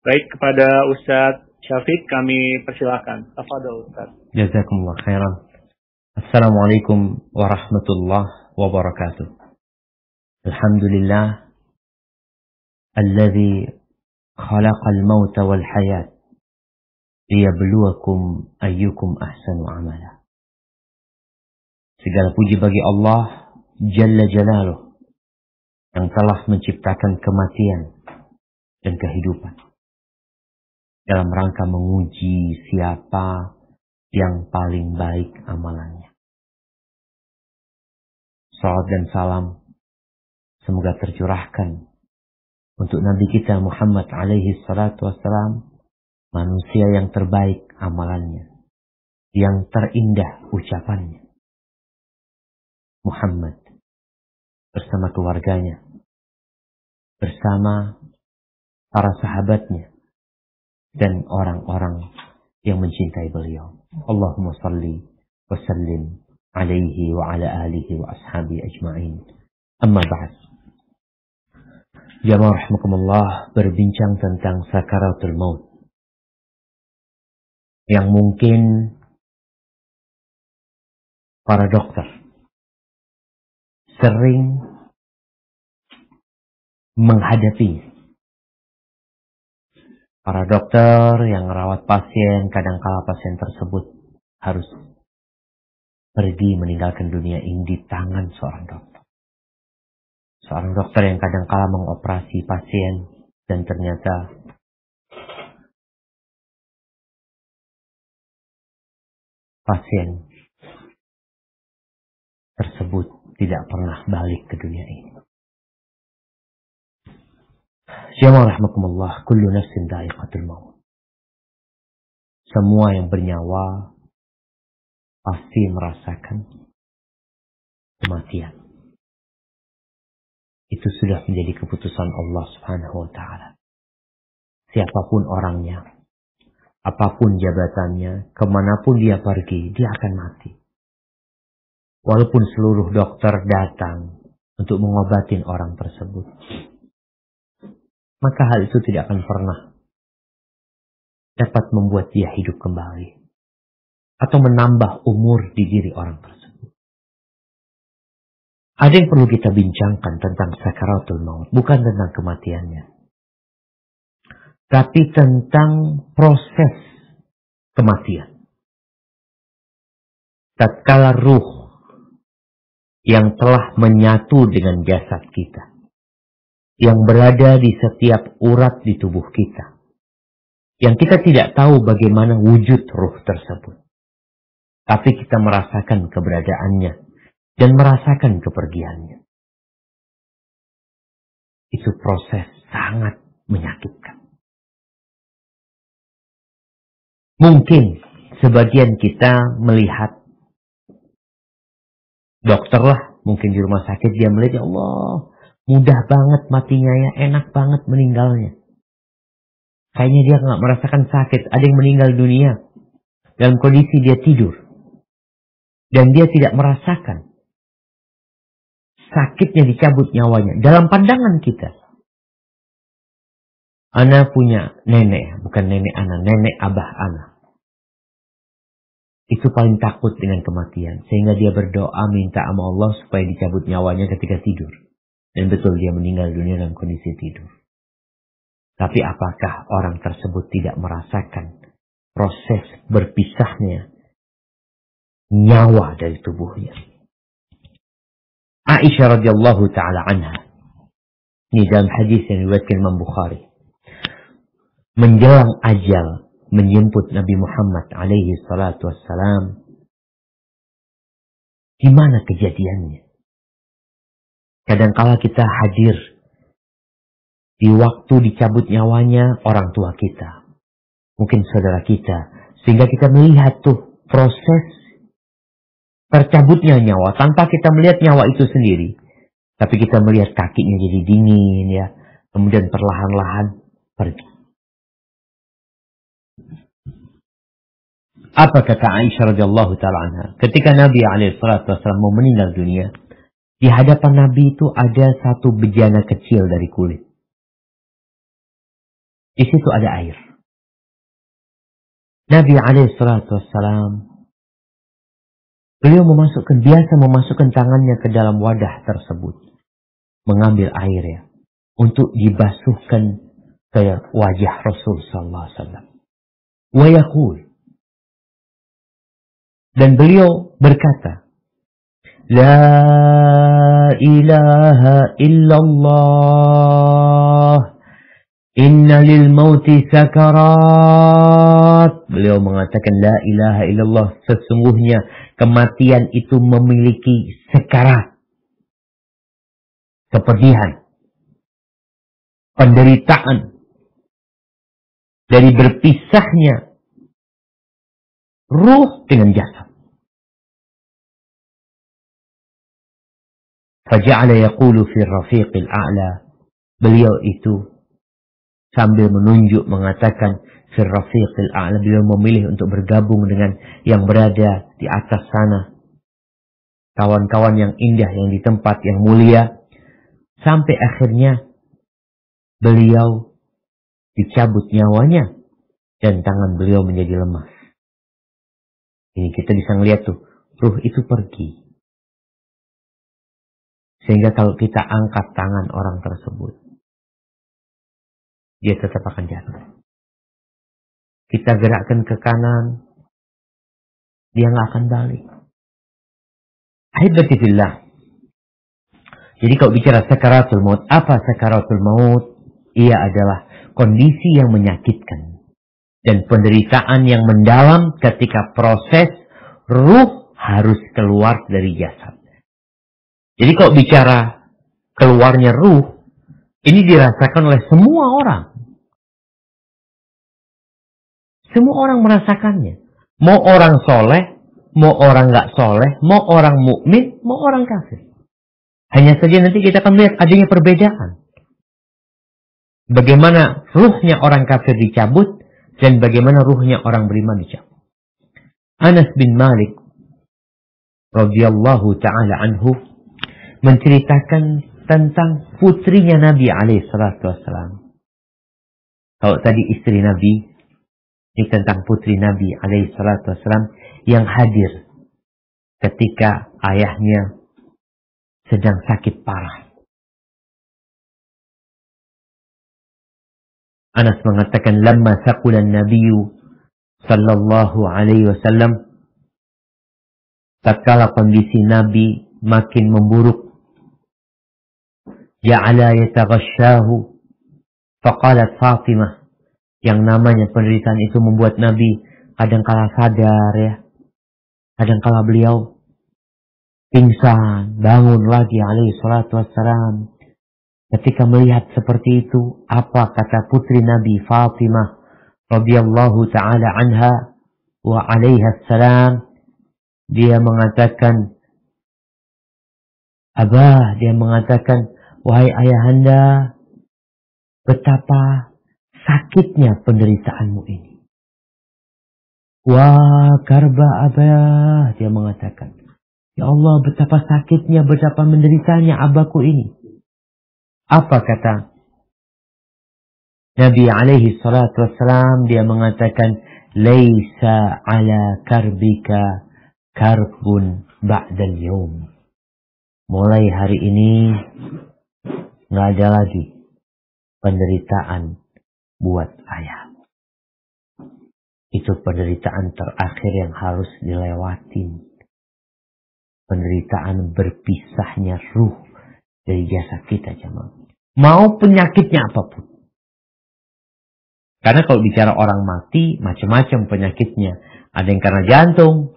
Baik, kepada Ustadz Syafiq kami persilakan. Tafadhol Ustadz. Jazakumullah khairan. Assalamualaikum warahmatullahi wabarakatuh. Alhamdulillah alladzi khalaqal mauta wal hayat liyabluwakum ayyukum ahsanu amala. Segala puji bagi Allah Jalla Jalaluh yang telah menciptakan kematian dan kehidupan dalam rangka menguji siapa yang paling baik amalannya. Salawat dan salam semoga tercurahkan untuk Nabi kita Muhammad alaihi salatu wassalam, manusia yang terbaik amalannya, yang terindah ucapannya. Muhammad bersama keluarganya, bersama para sahabatnya, dan orang-orang yang mencintai beliau. Allahumma salli wa sallim alaihi wa ala alihi wa ashabi ajma'in. Amma ba'd. Jamaah rahimakumullah, berbincang tentang sakaratul maut yang mungkin para dokter sering menghadapi. Para dokter yang merawat pasien, kadangkala pasien tersebut harus pergi meninggalkan dunia ini di tangan seorang dokter. Seorang dokter yang kadangkala mengoperasi pasien dan ternyata pasien tersebut tidak pernah balik ke dunia ini. Jamaah rahimakumullah, kullu nafsin dha'iqatul maut. Semua yang bernyawa pasti merasakan kematian. Itu sudah menjadi keputusan Allah Subhanahu wa taala. Siapapun orangnya, apapun jabatannya, kemanapun dia pergi, dia akan mati. Walaupun seluruh dokter datang untuk mengobatin orang tersebut, maka hal itu tidak akan pernah dapat membuat dia hidup kembali atau menambah umur di diri orang tersebut. Ada yang perlu kita bincangkan tentang sakaratul maut, bukan tentang kematiannya, tapi tentang proses kematian. Tatkala ruh yang telah menyatu dengan jasad kita, yang berada di setiap urat di tubuh kita, yang kita tidak tahu bagaimana wujud ruh tersebut, tapi kita merasakan keberadaannya dan merasakan kepergiannya. Itu proses sangat menyakitkan. Mungkin sebagian kita melihat dokter lah, mungkin di rumah sakit dia melihat, ya Allah, mudah banget matinya ya, enak banget meninggalnya. Kayaknya dia nggak merasakan sakit. Ada yang meninggal dunia dalam kondisi dia tidur, dan dia tidak merasakan sakitnya dicabut nyawanya. Dalam pandangan kita, ana punya nenek, bukan nenek ana, nenek abah ana. Itu paling takut dengan kematian, sehingga dia berdoa minta sama Allah supaya dicabut nyawanya ketika tidur. Dan betul dia meninggal dunia dalam kondisi tidur. Tapi apakah orang tersebut tidak merasakan proses berpisahnya nyawa dari tubuhnya? Aisyah radhiyallahu taala anha, ini dalam hadis yang diriwayatkan Imam Bukhari, menjelang ajal menjemput Nabi Muhammad alaihi salatu wassalam, gimana kejadiannya? Kadangkala kita hadir di waktu dicabut nyawanya orang tua kita, mungkin saudara kita, sehingga kita melihat tuh proses tercabutnya nyawa tanpa kita melihat nyawa itu sendiri. Tapi kita melihat kakinya jadi dingin ya, kemudian perlahan-lahan pergi. Apa kata Aisyah radhiyallahu taala anha ketika Nabi alaihi salatu wasallam mau meninggal dunia? Di hadapan Nabi itu ada satu bejana kecil dari kulit. Di situ ada air. Nabi SAW, beliau biasa memasukkan tangannya ke dalam wadah tersebut, mengambil air ya, untuk dibasuhkan ke wajah Rasul sallallahu alaihi wasallam. Wa yaqul, dan beliau berkata, La ilaha illallah, inna lil mauti sakarat. Beliau mengatakan la ilaha illallah, sesungguhnya kematian itu memiliki sekarat, kepedihan, penderitaan dari berpisahnya ruh dengan jasad. Faja'ala yaqulu fi rafiqil a'la. Beliau itu sambil menunjuk mengatakan fi rafiqil a'la. Beliau memilih untuk bergabung dengan yang berada di atas sana. Kawan-kawan yang indah yang di tempat yang mulia. Sampai akhirnya beliau dicabut nyawanya dan tangan beliau menjadi lemas. Ini kita bisa melihat tuh, ruh itu pergi. Sehingga kalau kita angkat tangan orang tersebut, dia tetap akan jatuh. Kita gerakkan ke kanan, dia nggak akan balik. Ahibati fillah. Jadi kalau bicara sakaratul maut, apa sakaratul maut? Ia adalah kondisi yang menyakitkan dan penderitaan yang mendalam ketika proses ruh harus keluar dari jasad. Jadi kalau bicara keluarnya ruh, ini dirasakan oleh semua orang. Semua orang merasakannya. Mau orang soleh, mau orang nggak soleh, mau orang mukmin, mau orang kafir. Hanya saja nanti kita akan melihat adanya perbedaan. Bagaimana ruhnya orang kafir dicabut dan bagaimana ruhnya orang beriman dicabut. Anas bin Malik radhiyallahu taala anhu menceritakan tentang putrinya Nabi SAW. Kalau tadi istri Nabi, ini tentang putri Nabi SAW yang hadir ketika ayahnya sedang sakit parah. Anas mengatakan, "Lamma saqulan Nabiyyu sallallahu alaihi wasallam," tatkala kondisi Nabi makin memburuk, ja'ala yataghashahu, faqalat Fatimah, yang namanya penderitaan itu membuat Nabi kadangkala sadar ya, kadangkala beliau pingsan, bangun lagi alaihi salatu wassalam. Ketika melihat seperti itu, apa kata putri Nabi Fatimah radhiyallahu taala anha wa alaiha salam? Dia mengatakan, Abah, dia mengatakan, wahai ayahanda, betapa sakitnya penderitaanmu ini. Wah, karba Abah, dia mengatakan, ya Allah, betapa sakitnya, betapa menderitanya abahku ini. Apa kata Nabi alaihi salatu wassalam? Dia mengatakan, laisa ala karbika karbun ba'dal yawm. Mulai hari ini nggak ada lagi penderitaan buat ayah. Itu penderitaan terakhir yang harus dilewatin. Penderitaan berpisahnya ruh dari jasad kita, jemaah. Mau penyakitnya apapun. Karena kalau bicara orang mati, macam-macam penyakitnya. Ada yang karena jantung.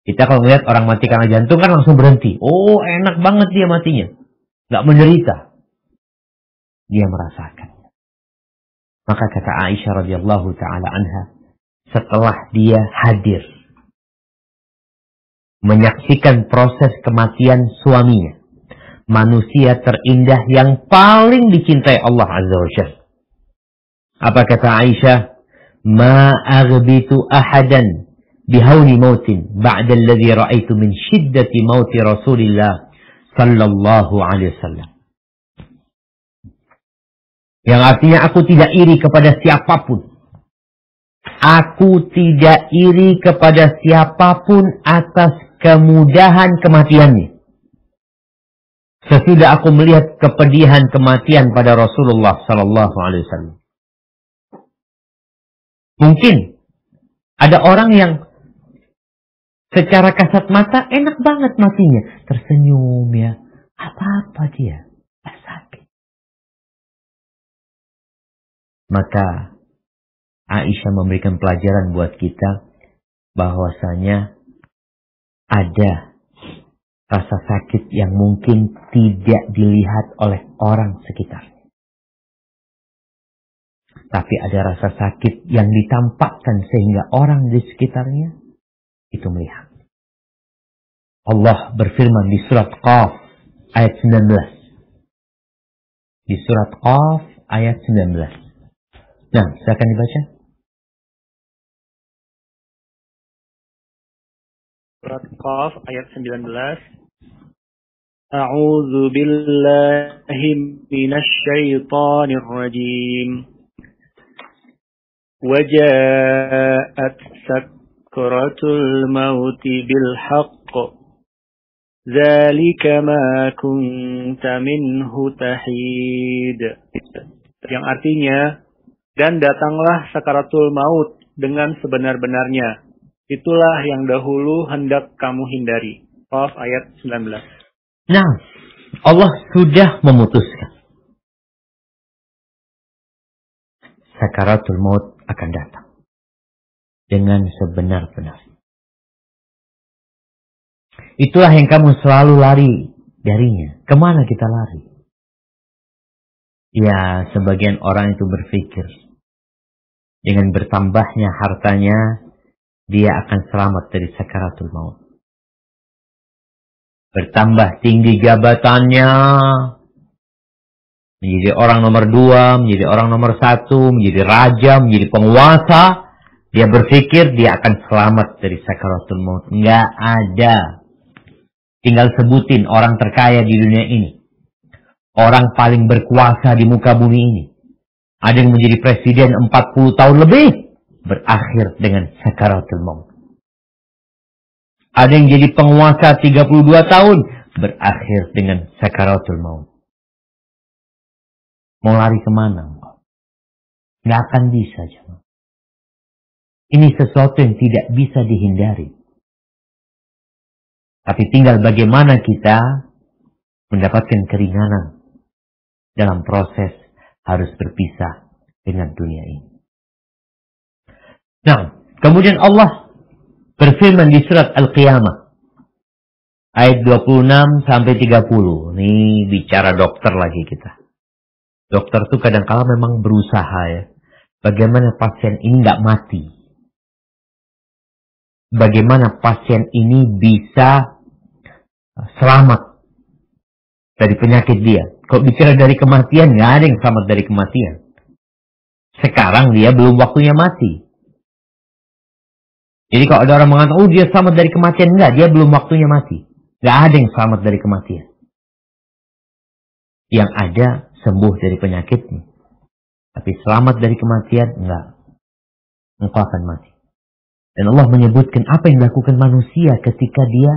Kita kalau melihat orang mati karena jantung kan langsung berhenti. Oh, enak banget dia matinya. Gak menderita. Dia merasakan. Maka kata Aisyah radhiyallahu taala anha, setelah dia hadir menyaksikan proses kematian suaminya, manusia terindah yang paling dicintai Allah Azza wa Jalla. Apa kata Aisyah? Ma aghbitu ahadan bihawni mautin ba'da alladhi ra'aitu min shiddati mauti Rasulillah sallallahu alaihi wasallam. Yang artinya aku tidak iri kepada siapapun. Aku tidak iri kepada siapapun atas kemudahan kematiannya. Sesudah aku melihat kepedihan kematian pada Rasulullah Sallallahu Alaihi Wasallam. Mungkin ada orang yang secara kasat mata enak banget matinya. Tersenyum ya. Apa-apa dia. Tak sakit. Maka Aisyah memberikan pelajaran buat kita. Bahwasanya ada rasa sakit yang mungkin tidak dilihat oleh orang sekitar. Tapi ada rasa sakit yang ditampakkan sehingga orang di sekitarnya itu melihat. Allah berfirman di surat Qaf ayat 19. Di surat Qaf ayat 19. Nah, silakan dibaca. Surat Qaf ayat 19. A'udzu billahi minasy syaithanir rajim. وجاءت سكرة الموت بالحق ذلك ما كنت منه تحيد. Yang artinya, dan datanglah sakaratul maut dengan sebenar-benarnya. Itulah yang dahulu hendak kamu hindari. Qaf ayat 19. Nah, Allah sudah memutuskan. Sakaratul maut akan datang dengan sebenar-benarnya. Itulah yang kamu selalu lari darinya. Kemana kita lari? Ya, sebagian orang itu berpikir dengan bertambahnya hartanya dia akan selamat dari sakaratul maut. Bertambah tinggi jabatannya, menjadi orang nomor 2, menjadi orang nomor 1, menjadi raja, menjadi penguasa. Dia berpikir dia akan selamat dari sakaratul maut. Enggak ada. Tinggal sebutin orang terkaya di dunia ini. Orang paling berkuasa di muka bumi ini. Ada yang menjadi presiden 40 tahun lebih. Berakhir dengan sakaratul maut. Ada yang jadi penguasa 32 tahun. Berakhir dengan sakaratul maut. Mau lari kemana? Nggak akan bisa. Ini sesuatu yang tidak bisa dihindari. Tapi tinggal bagaimana kita mendapatkan keringanan dalam proses harus berpisah dengan dunia ini. Nah, kemudian Allah berfirman di surat Al-Qiyamah. Ayat 26 sampai 30. Ini bicara dokter lagi kita. Dokter tuh kadang-kala memang berusaha ya. Bagaimana pasien ini nggak mati. Bagaimana pasien ini bisa selamat dari penyakit dia. Kalau bicara dari kematian, nggak ada yang selamat dari kematian. Sekarang dia belum waktunya mati. Jadi kalau ada orang mengatakan, oh dia selamat dari kematian. Enggak, dia belum waktunya mati. Nggak ada yang selamat dari kematian. Yang ada sembuh dari penyakitnya. Tapi selamat dari kematian, enggak. Engkau akan mati. Dan Allah menyebutkan apa yang dilakukan manusia ketika dia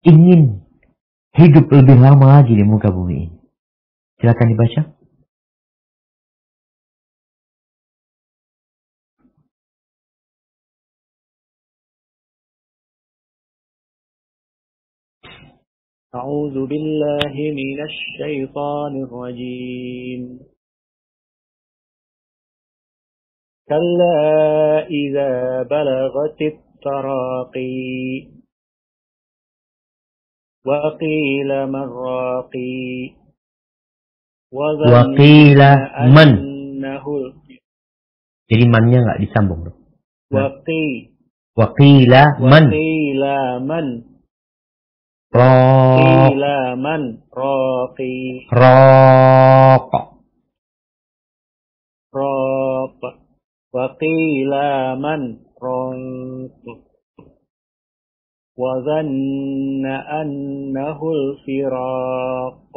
ingin hidup lebih lama lagi di muka bumi ini. Silakan dibaca. A'udzu billahi minasy syaithanir rajim. Kalla idza balagatit taraqi wa qila marraqi wa qila man. annahu. Jadi mannya nggak disambung dong. Wa qila man. qila man. Raq. Qila man raqi. Raq. Raq. Wa qila man raq. Wa dhanna annahu al-firaq.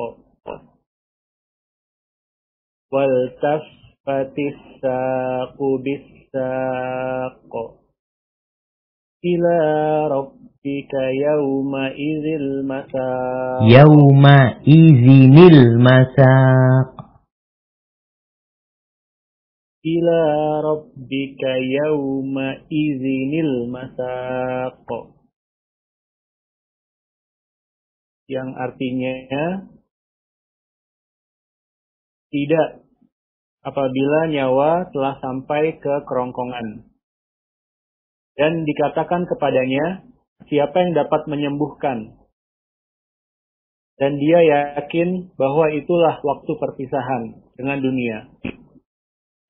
Waltafatis saqu bis-saq ila rabbika yawma idzil masaq. Yawma idzinil masaq. Ila rabbika yawma idzinil masaq. Yang artinya tidak apabila nyawa telah sampai ke kerongkongan. Dan dikatakan kepadanya, siapa yang dapat menyembuhkan? Dan dia yakin bahwa itulah waktu perpisahan dengan dunia.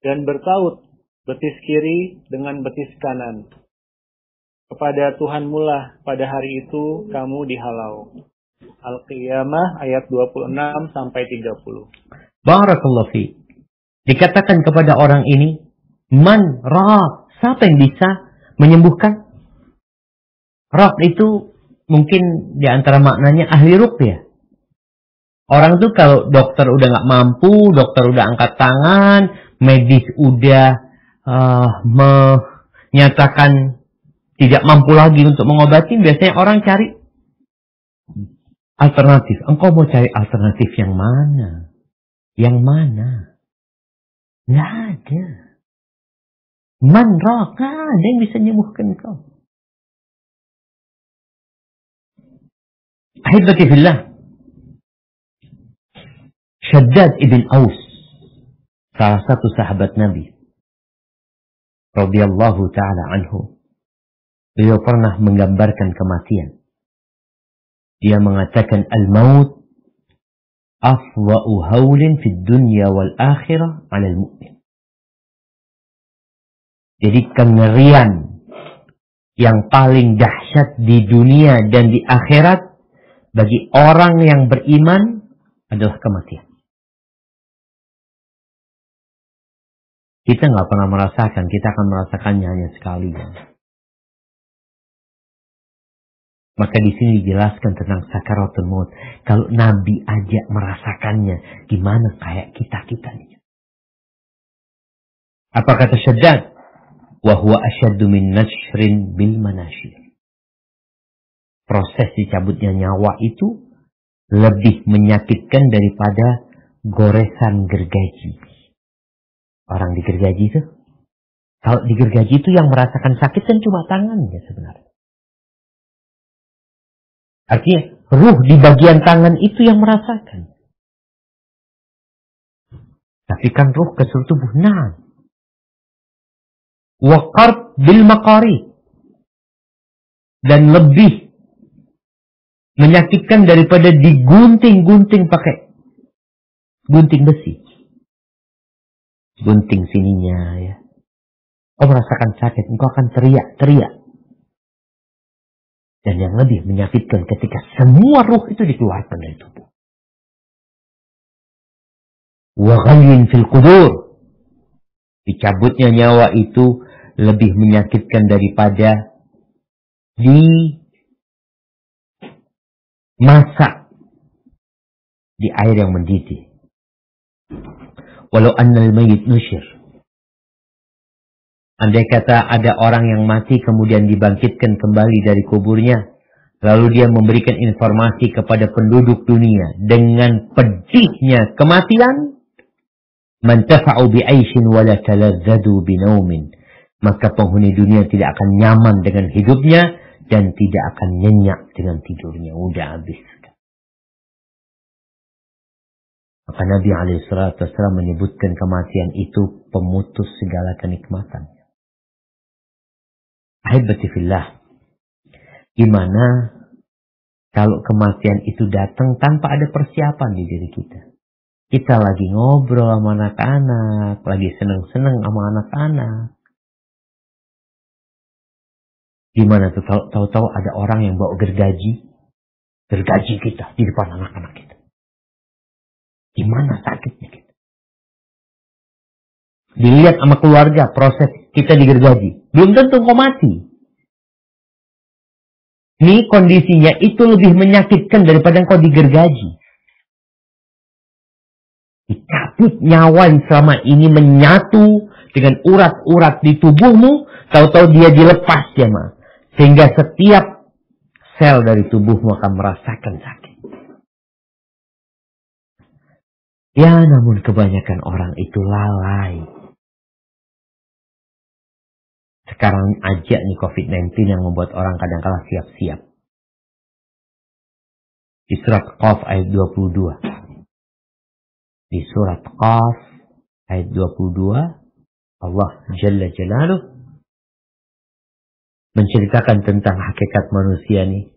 Dan bertaut betis kiri dengan betis kanan. Kepada Tuhanmu lah pada hari itu kamu dihalau. Al-Qiyamah ayat 26 sampai 30. Barakallahu fi. Dikatakan kepada orang ini, man ra, siapa yang bisa menyembuhkan? Raq itu mungkin di antara maknanya ahli ruqyah. Orang tuh kalau dokter udah nggak mampu, dokter udah angkat tangan, medis udah menyatakan tidak mampu lagi untuk mengobati, biasanya orang cari alternatif. Engkau mau cari alternatif yang mana? Yang mana? Nggak ada. Man raq, nggak ada yang bisa menyembuhkan kau. Ahibati fillah, Shaddad ibn Aus, salah satu sahabat Nabi radhiyallahu ta'ala anhu, beliau pernah menggambarkan kematian. Dia mengatakan al-maut afwa'u hawlin fid dunya wal akhirah 'ala al-mu'min. Jadi kengerian yang paling dahsyat di dunia dan di akhirat bagi orang yang beriman adalah kematian. Kita nggak pernah merasakan, kita akan merasakannya hanya sekali. Maka di sini dijelaskan tentang sakaratul maut. Kalau Nabi aja merasakannya, gimana kayak kita nih? Apa kata Shaddad? Wa huwa asyaddu min nashrin bil manashir. Proses dicabutnya nyawa itu lebih menyakitkan daripada goresan gergaji. Orang digergaji itu, kalau digergaji itu yang merasakan sakit kan cuma tangannya sebenarnya. Artinya ruh di bagian tangan itu yang merasakan. Tapi kan ruh ke seluruh tubuh. Nah, waqar bil maqari, dan lebih menyakitkan daripada digunting-gunting pakai gunting besi. Gunting sininya ya. Kau merasakan sakit, engkau akan teriak-teriak. Dan yang lebih menyakitkan ketika semua ruh itu dikeluarkan dari tubuh. Wa ghalyin fil qudur. Dicabutnya nyawa itu lebih menyakitkan daripada dimasak di air yang mendidih. Walau annal mayyit nusyir. Andai kata ada orang yang mati kemudian dibangkitkan kembali dari kuburnya, lalu dia memberikan informasi kepada penduduk dunia dengan pedihnya kematian, man tafa'u bi'aishin wa la taladzadu binaumin, maka penghuni dunia tidak akan nyaman dengan hidupnya dan tidak akan nyenyak dengan tidurnya. Udah habis. Maka Nabi SAW menyebutkan kematian itu pemutus segala kenikmatan. Ahibati fillah, gimana kalau kematian itu datang tanpa ada persiapan di diri kita? Kita lagi ngobrol sama anak-anak, lagi seneng-seneng sama anak-anak. Gimana tuh kalau tahu-tahu ada orang yang bawa gergaji kita di depan anak-anak kita? Gimana sakitnya kita? Dilihat sama keluarga proses kita digergaji. Belum tentu kau mati. Ini kondisinya itu lebih menyakitkan daripada kau digergaji. Dicabut cabut nyawa yang selama ini menyatu dengan urat-urat di tubuhmu, tahu-tahu dia dilepas jemaah. Sehingga setiap sel dari tubuhmu akan merasakan sakit. Ya, namun kebanyakan orang itu lalai. Sekarang aja nih COVID-19 yang membuat orang kadang-kala siap-siap. Di surat Qaf ayat 22. Di surat Qaf ayat 22. Allah Jalla Jalaluh menceritakan tentang hakikat manusia nih.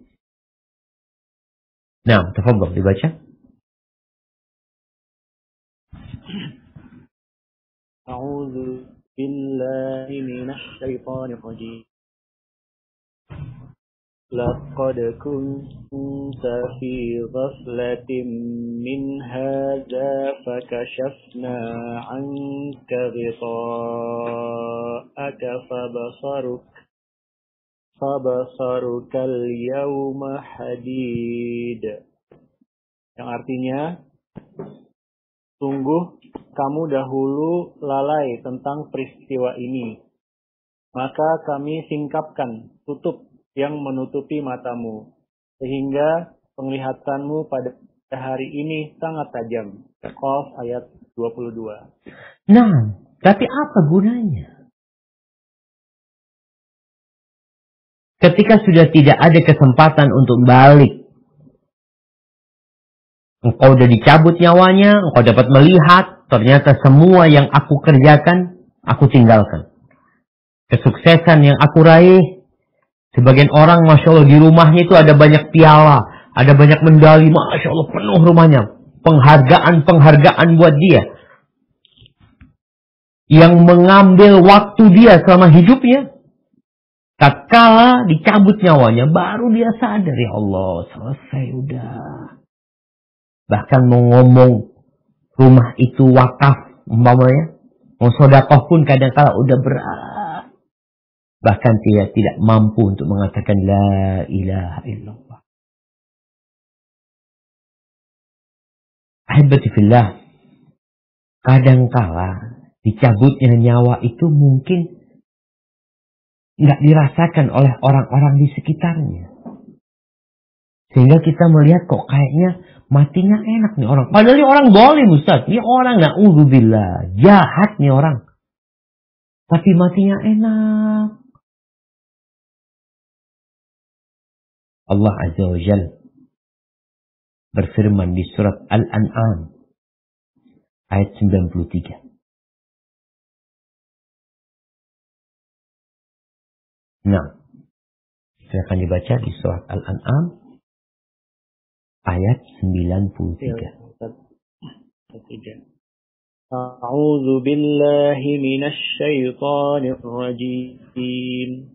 Nah, tafadhol dibaca. A'udzu billahi minasy syaithanir rajim. Laqad kunta fi ghaflatin min hadza fakashafna 'anka ghita'aka fabasarukal yawma hadid. Yang artinya, sungguh kamu dahulu lalai tentang peristiwa ini. Maka kami singkapkan tutup yang menutupi matamu, sehingga penglihatanmu pada hari ini sangat tajam. Qaf ayat 22. Nah, tapi apa gunanya? Ketika sudah tidak ada kesempatan untuk balik, engkau sudah dicabut nyawanya, engkau dapat melihat, ternyata semua yang aku kerjakan, aku tinggalkan. Kesuksesan yang aku raih, sebagian orang, Masya Allah, di rumahnya itu ada banyak piala, ada banyak medali, Masya Allah, penuh rumahnya. Penghargaan buat dia. Yang mengambil waktu dia selama hidupnya, tatkala dicabut nyawanya, baru dia sadar, ya Allah, selesai udah. Bahkan mau ngomong rumah itu wakaf, umpamanya, mau sedekah pun kadang-kala udah berat. Bahkan dia tidak mampu untuk mengatakan la ilaha illallah. Ahibati fillah, kadangkala dicabutnya nyawa itu mungkin nggak dirasakan oleh orang-orang di sekitarnya. Sehingga kita melihat kok kayaknya matinya enak nih orang. Padahal ini orang zalim, Ustaz. Ini orang na'udzubillah, jahat nih orang. Tapi matinya enak. Allah Azza wa Jalla berfirman di surat Al-An'am ayat 93. Nah, silakan dibaca di surat Al-An'am ayat 93. A'udzu billahi minasy syaithanir rajim.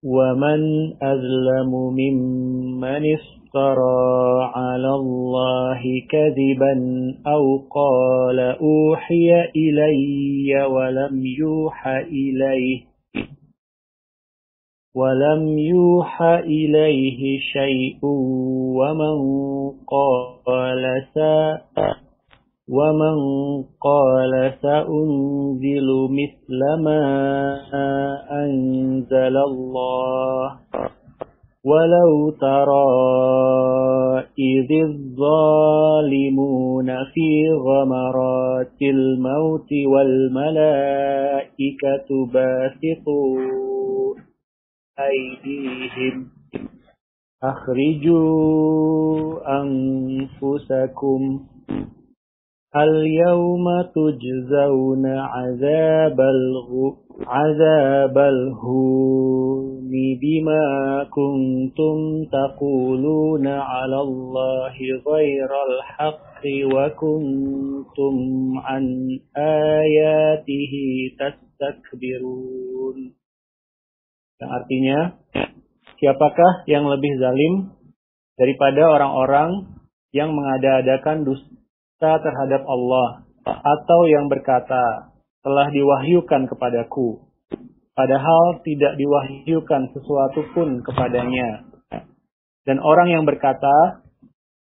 وَمَنْ أَظْلَمُ مِمَّنِ افْتَرَى عَلَى اللَّهِ كَذِبًا أَوْ قَالَ أُوحِيَ إِلَيَّ وَلَمْ يُوحَ إِلَيْهِ شَيْءٌ وَمَنْ قَالَ سَأُنْزِلُ مِثْلَ مَا أَنْزَلَ اللَّهُ وَلَوْ تَرَى إِذِ الظَّالِمُونَ فِي غَمَرَاتِ الْمَوْتِ وَالْمَلَائِكَةُ بَاسِطُو أَيْدِيهِمْ أَخْرِجُوا أَنفُسَكُمْ الْيَوْمَ تُجْزَوْنَ عَذَابَ الْهُونِ بِمَا كُنْتُمْ تَقُولُونَ عَلَى اللَّهِ غَيْرَ الْحَقِّ وَكُنْتُمْ عَنْ آيَاتِهِ تَسْتَكْبِرُونَ. Yang artinya, siapakah yang lebih zalim daripada orang-orang yang mengada-adakan dusta terhadap Allah, atau yang berkata, telah diwahyukan kepadaku, padahal tidak diwahyukan sesuatu pun kepadanya. Dan orang yang berkata,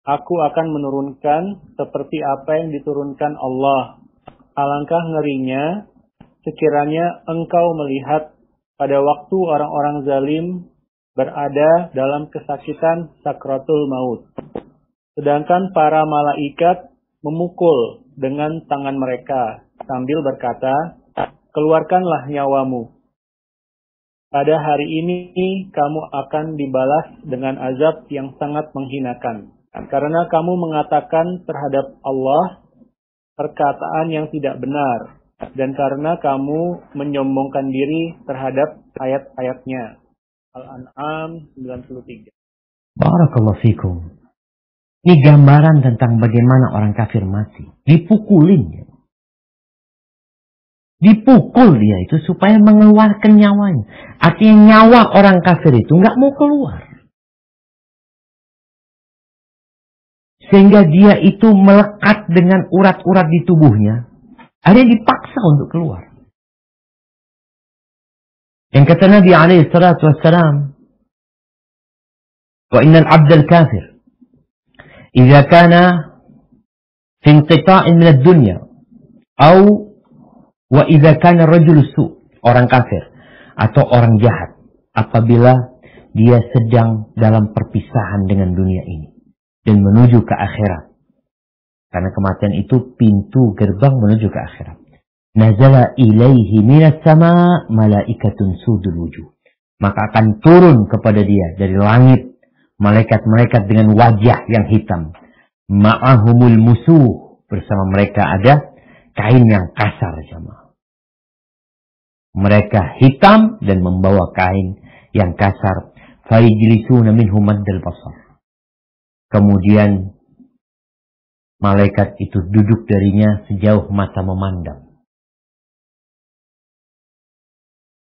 aku akan menurunkan seperti apa yang diturunkan Allah. Alangkah ngerinya sekiranya engkau melihat pada waktu orang-orang zalim berada dalam kesakitan sakratul maut. Sedangkan para malaikat memukul dengan tangan mereka sambil berkata, keluarkanlah nyawamu. Pada hari ini kamu akan dibalas dengan azab yang sangat menghinakan. Karena kamu mengatakan terhadap Allah perkataan yang tidak benar. Dan karena kamu menyombongkan diri terhadap ayat-ayatnya. Al-An'am 93. Barakallahu fikum. Ini gambaran tentang bagaimana orang kafir mati. Dipukulin ya. Dipukul dia itu supaya mengeluarkan nyawanya. Artinya nyawa orang kafir itu nggak mau keluar. Sehingga dia itu melekat dengan urat-urat di tubuhnya. Ada yang dipaksa untuk keluar. Yang kata Nabi alaihi salatu wassalam, wa innal abdal kafir idza kana fi inqita'in min ad-dunya atau wa idza kana rajul su', orang kafir atau orang jahat apabila dia sedang dalam perpisahan dengan dunia ini dan menuju ke akhirat. Karena kematian itu pintu gerbang menuju ke akhirat. Nazala ilaihi minas sama malaikatun sudul wujuh. Maka akan turun kepada dia dari langit malaikat-malaikat dengan wajah yang hitam. Ma'ahumul musuh. Bersama mereka ada kain yang kasar jamaah. Mereka hitam dan membawa kain yang kasar. Fayajlisuna minhu maddal basar. Kemudian malaikat itu duduk darinya sejauh mata memandang.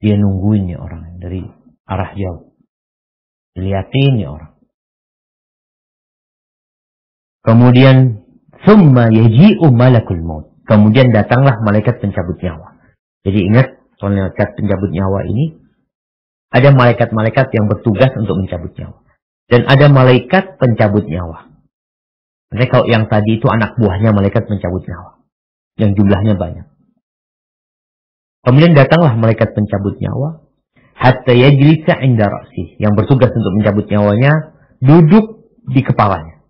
Dia nungguin ya orang dari arah jauh. Dilihatin ya orang. Kemudian summa yaji'u malakul maut. Kemudian datanglah malaikat pencabut nyawa. Jadi ingat, malaikat pencabut nyawa ini ada malaikat-malaikat yang bertugas untuk mencabut nyawa. Dan ada malaikat pencabut nyawa. Mereka kalau yang tadi itu anak buahnya malaikat pencabut nyawa. Yang jumlahnya banyak. Kemudian datanglah malaikat pencabut nyawa. Hatta yajlisa inda ra'sih. Yang bertugas untuk mencabut nyawanya duduk di kepalanya.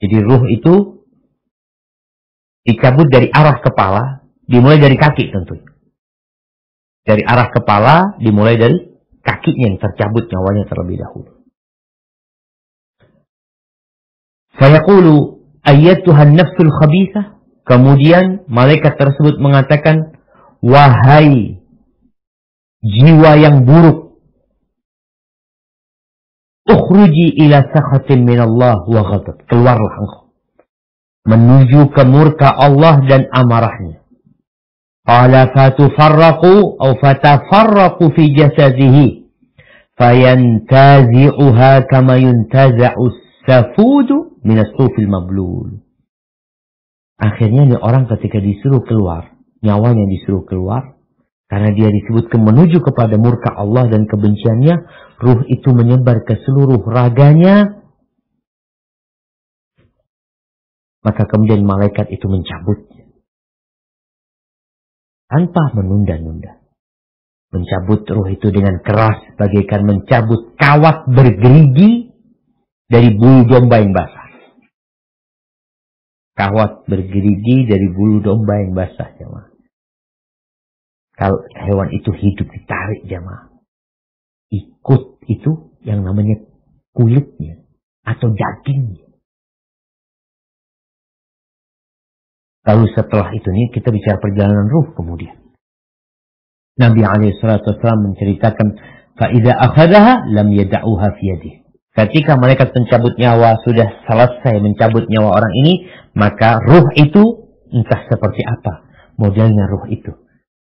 Jadi ruh itu dicabut dari arah kepala. Dimulai dari kaki tentunya. Dari arah kepala dimulai dari kakinya yang tercabut nyawanya terlebih dahulu. Fayaqulu ayyatuhan nafsul khabithah. Kemudian malaikat tersebut mengatakan, wahai jiwa yang buruk, ukhruji ila sakhatin minallah wa ghadab. Keluarlah engkau menuju ke murka Allah dan amarahnya. Qala fatufarraqu aw fatafarraqu fi jasadihi fayantazi'uha kama yuntaza'u safudu minas sufil mablul. Akhirnya nih orang ketika disuruh keluar, nyawanya disuruh keluar, karena dia disebutkan menuju kepada murka Allah dan kebenciannya, ruh itu menyebar ke seluruh raganya. Maka kemudian malaikat itu mencabutnya. Tanpa menunda-nunda. Mencabut ruh itu dengan keras, bagaikan mencabut kawat bergerigi dari bulu domba yang basah. Kawat bergerigi dari bulu domba yang basah, jemaah. Kalau hewan itu hidup ditarik, jemaah, ikut itu yang namanya kulitnya atau dagingnya. Lalu setelah itu nih kita bicara perjalanan ruh kemudian. Nabi SAW menceritakan, فَإِذَا أَخَذَهَا لَمْ يَدَعُوهَا فِي يَدِهِ. Ketika malaikat pencabut nyawa sudah selesai mencabut nyawa orang ini, maka ruh itu entah seperti apa modelnya ruh itu.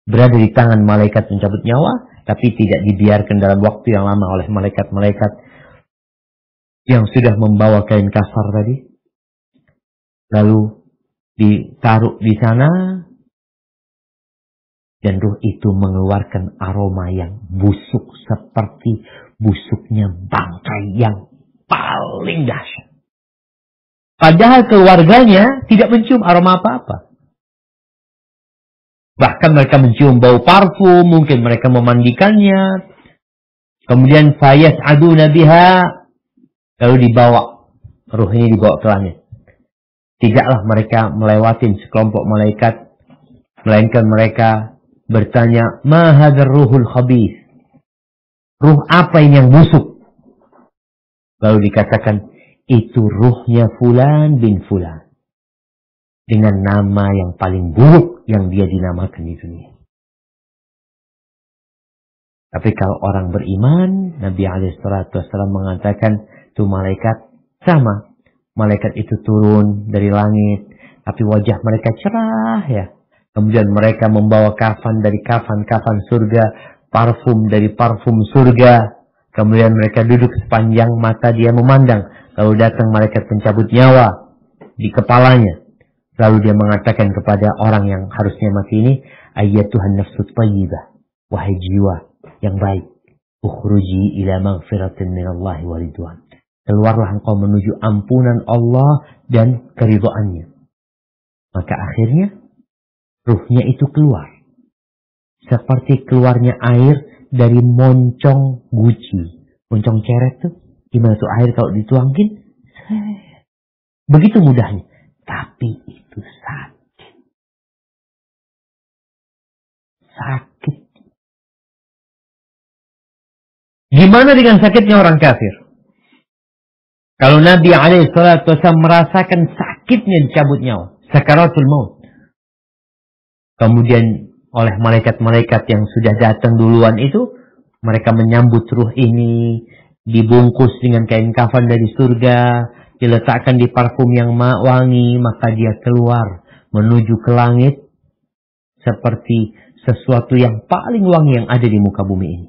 Berada di tangan malaikat pencabut nyawa, tapi tidak dibiarkan dalam waktu yang lama oleh malaikat-malaikat yang sudah membawa kain kasar tadi. Lalu ditaruh di sana, dan ruh itu mengeluarkan aroma yang busuk seperti busuknya bangkai yang paling dahsyat. Padahal keluarganya tidak mencium aroma apa-apa. Bahkan mereka mencium bau parfum, mungkin mereka memandikannya. Kemudian fayas'aduna biha, lalu dibawa, ruh ini dibawa ke langit. Tidaklah mereka melewatin sekelompok malaikat, melainkan mereka bertanya, ma hadzal ruhul khabith? Ruh apa ini yang busuk? Lalu dikatakan, itu ruhnya Fulan bin Fulan. Dengan nama yang paling buruk yang dia dinamakan di dunia. Tapi kalau orang beriman, Nabi SAW mengatakan, itu malaikat sama. Malaikat itu turun dari langit, tapi wajah mereka cerah ya. Kemudian mereka membawa kafan dari kafan surga, parfum dari parfum surga. Kemudian mereka duduk sepanjang mata dia memandang. Lalu datang malaikat pencabut nyawa di kepalanya. Lalu dia mengatakan kepada orang yang harusnya mati ini, ayyatuhan nafsut thayyibah, wahai jiwa yang baik, ukhruji ila maghfiratin minallahi wa ridwan. Keluarlah engkau menuju ampunan Allah dan keridhaannya. Maka akhirnya ruhnya itu keluar. Seperti keluarnya air dari moncong guci. Moncong ceret tuh, gimana tuh air kalau dituangin? Begitu mudahnya. Tapi itu sakit. Sakit. Gimana dengan sakitnya orang kafir? Kalau Nabi SAW merasakan sakitnya dicabut nyawa. Sakaratul maut. Kemudian oleh malaikat-malaikat yang sudah datang duluan itu, mereka menyambut ruh ini, dibungkus dengan kain kafan dari surga, diletakkan di parfum yang wangi, maka dia keluar menuju ke langit seperti sesuatu yang paling wangi yang ada di muka bumi ini.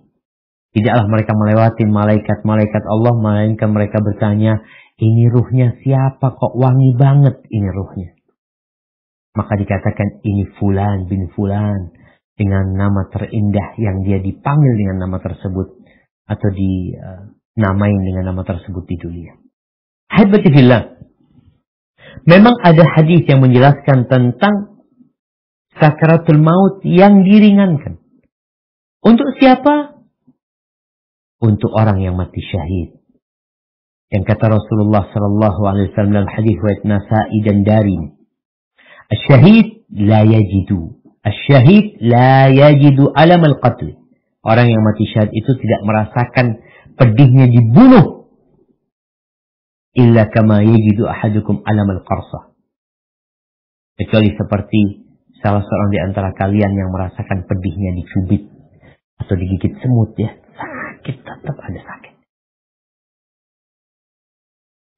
Tidaklah mereka melewati malaikat-malaikat Allah, melainkan mereka bertanya, ini ruhnya siapa kok wangi banget ini ruhnya? Maka dikatakan ini Fulan bin Fulan, dengan nama terindah yang dia dipanggil dengan nama tersebut, atau dinamain dengan nama tersebut di dunia. Habibati fillah. Memang ada hadis yang menjelaskan tentang sakaratul maut yang diringankan. Untuk siapa? Untuk orang yang mati syahid. Yang kata Rasulullah SAW dalam hadis riwayat Nasa'i dan Darimi, Asy-syahid la yajidu. Asy-syahid la yajidu alam al-qatl. Orang yang mati syahid itu tidak merasakan pedihnya dibunuh. Illa kama yajidu ahadukum alam al-qarsah. Kecuali seperti salah seorang di antara kalian yang merasakan pedihnya dicubit atau digigit semut ya. Sakit, tetap ada sakit.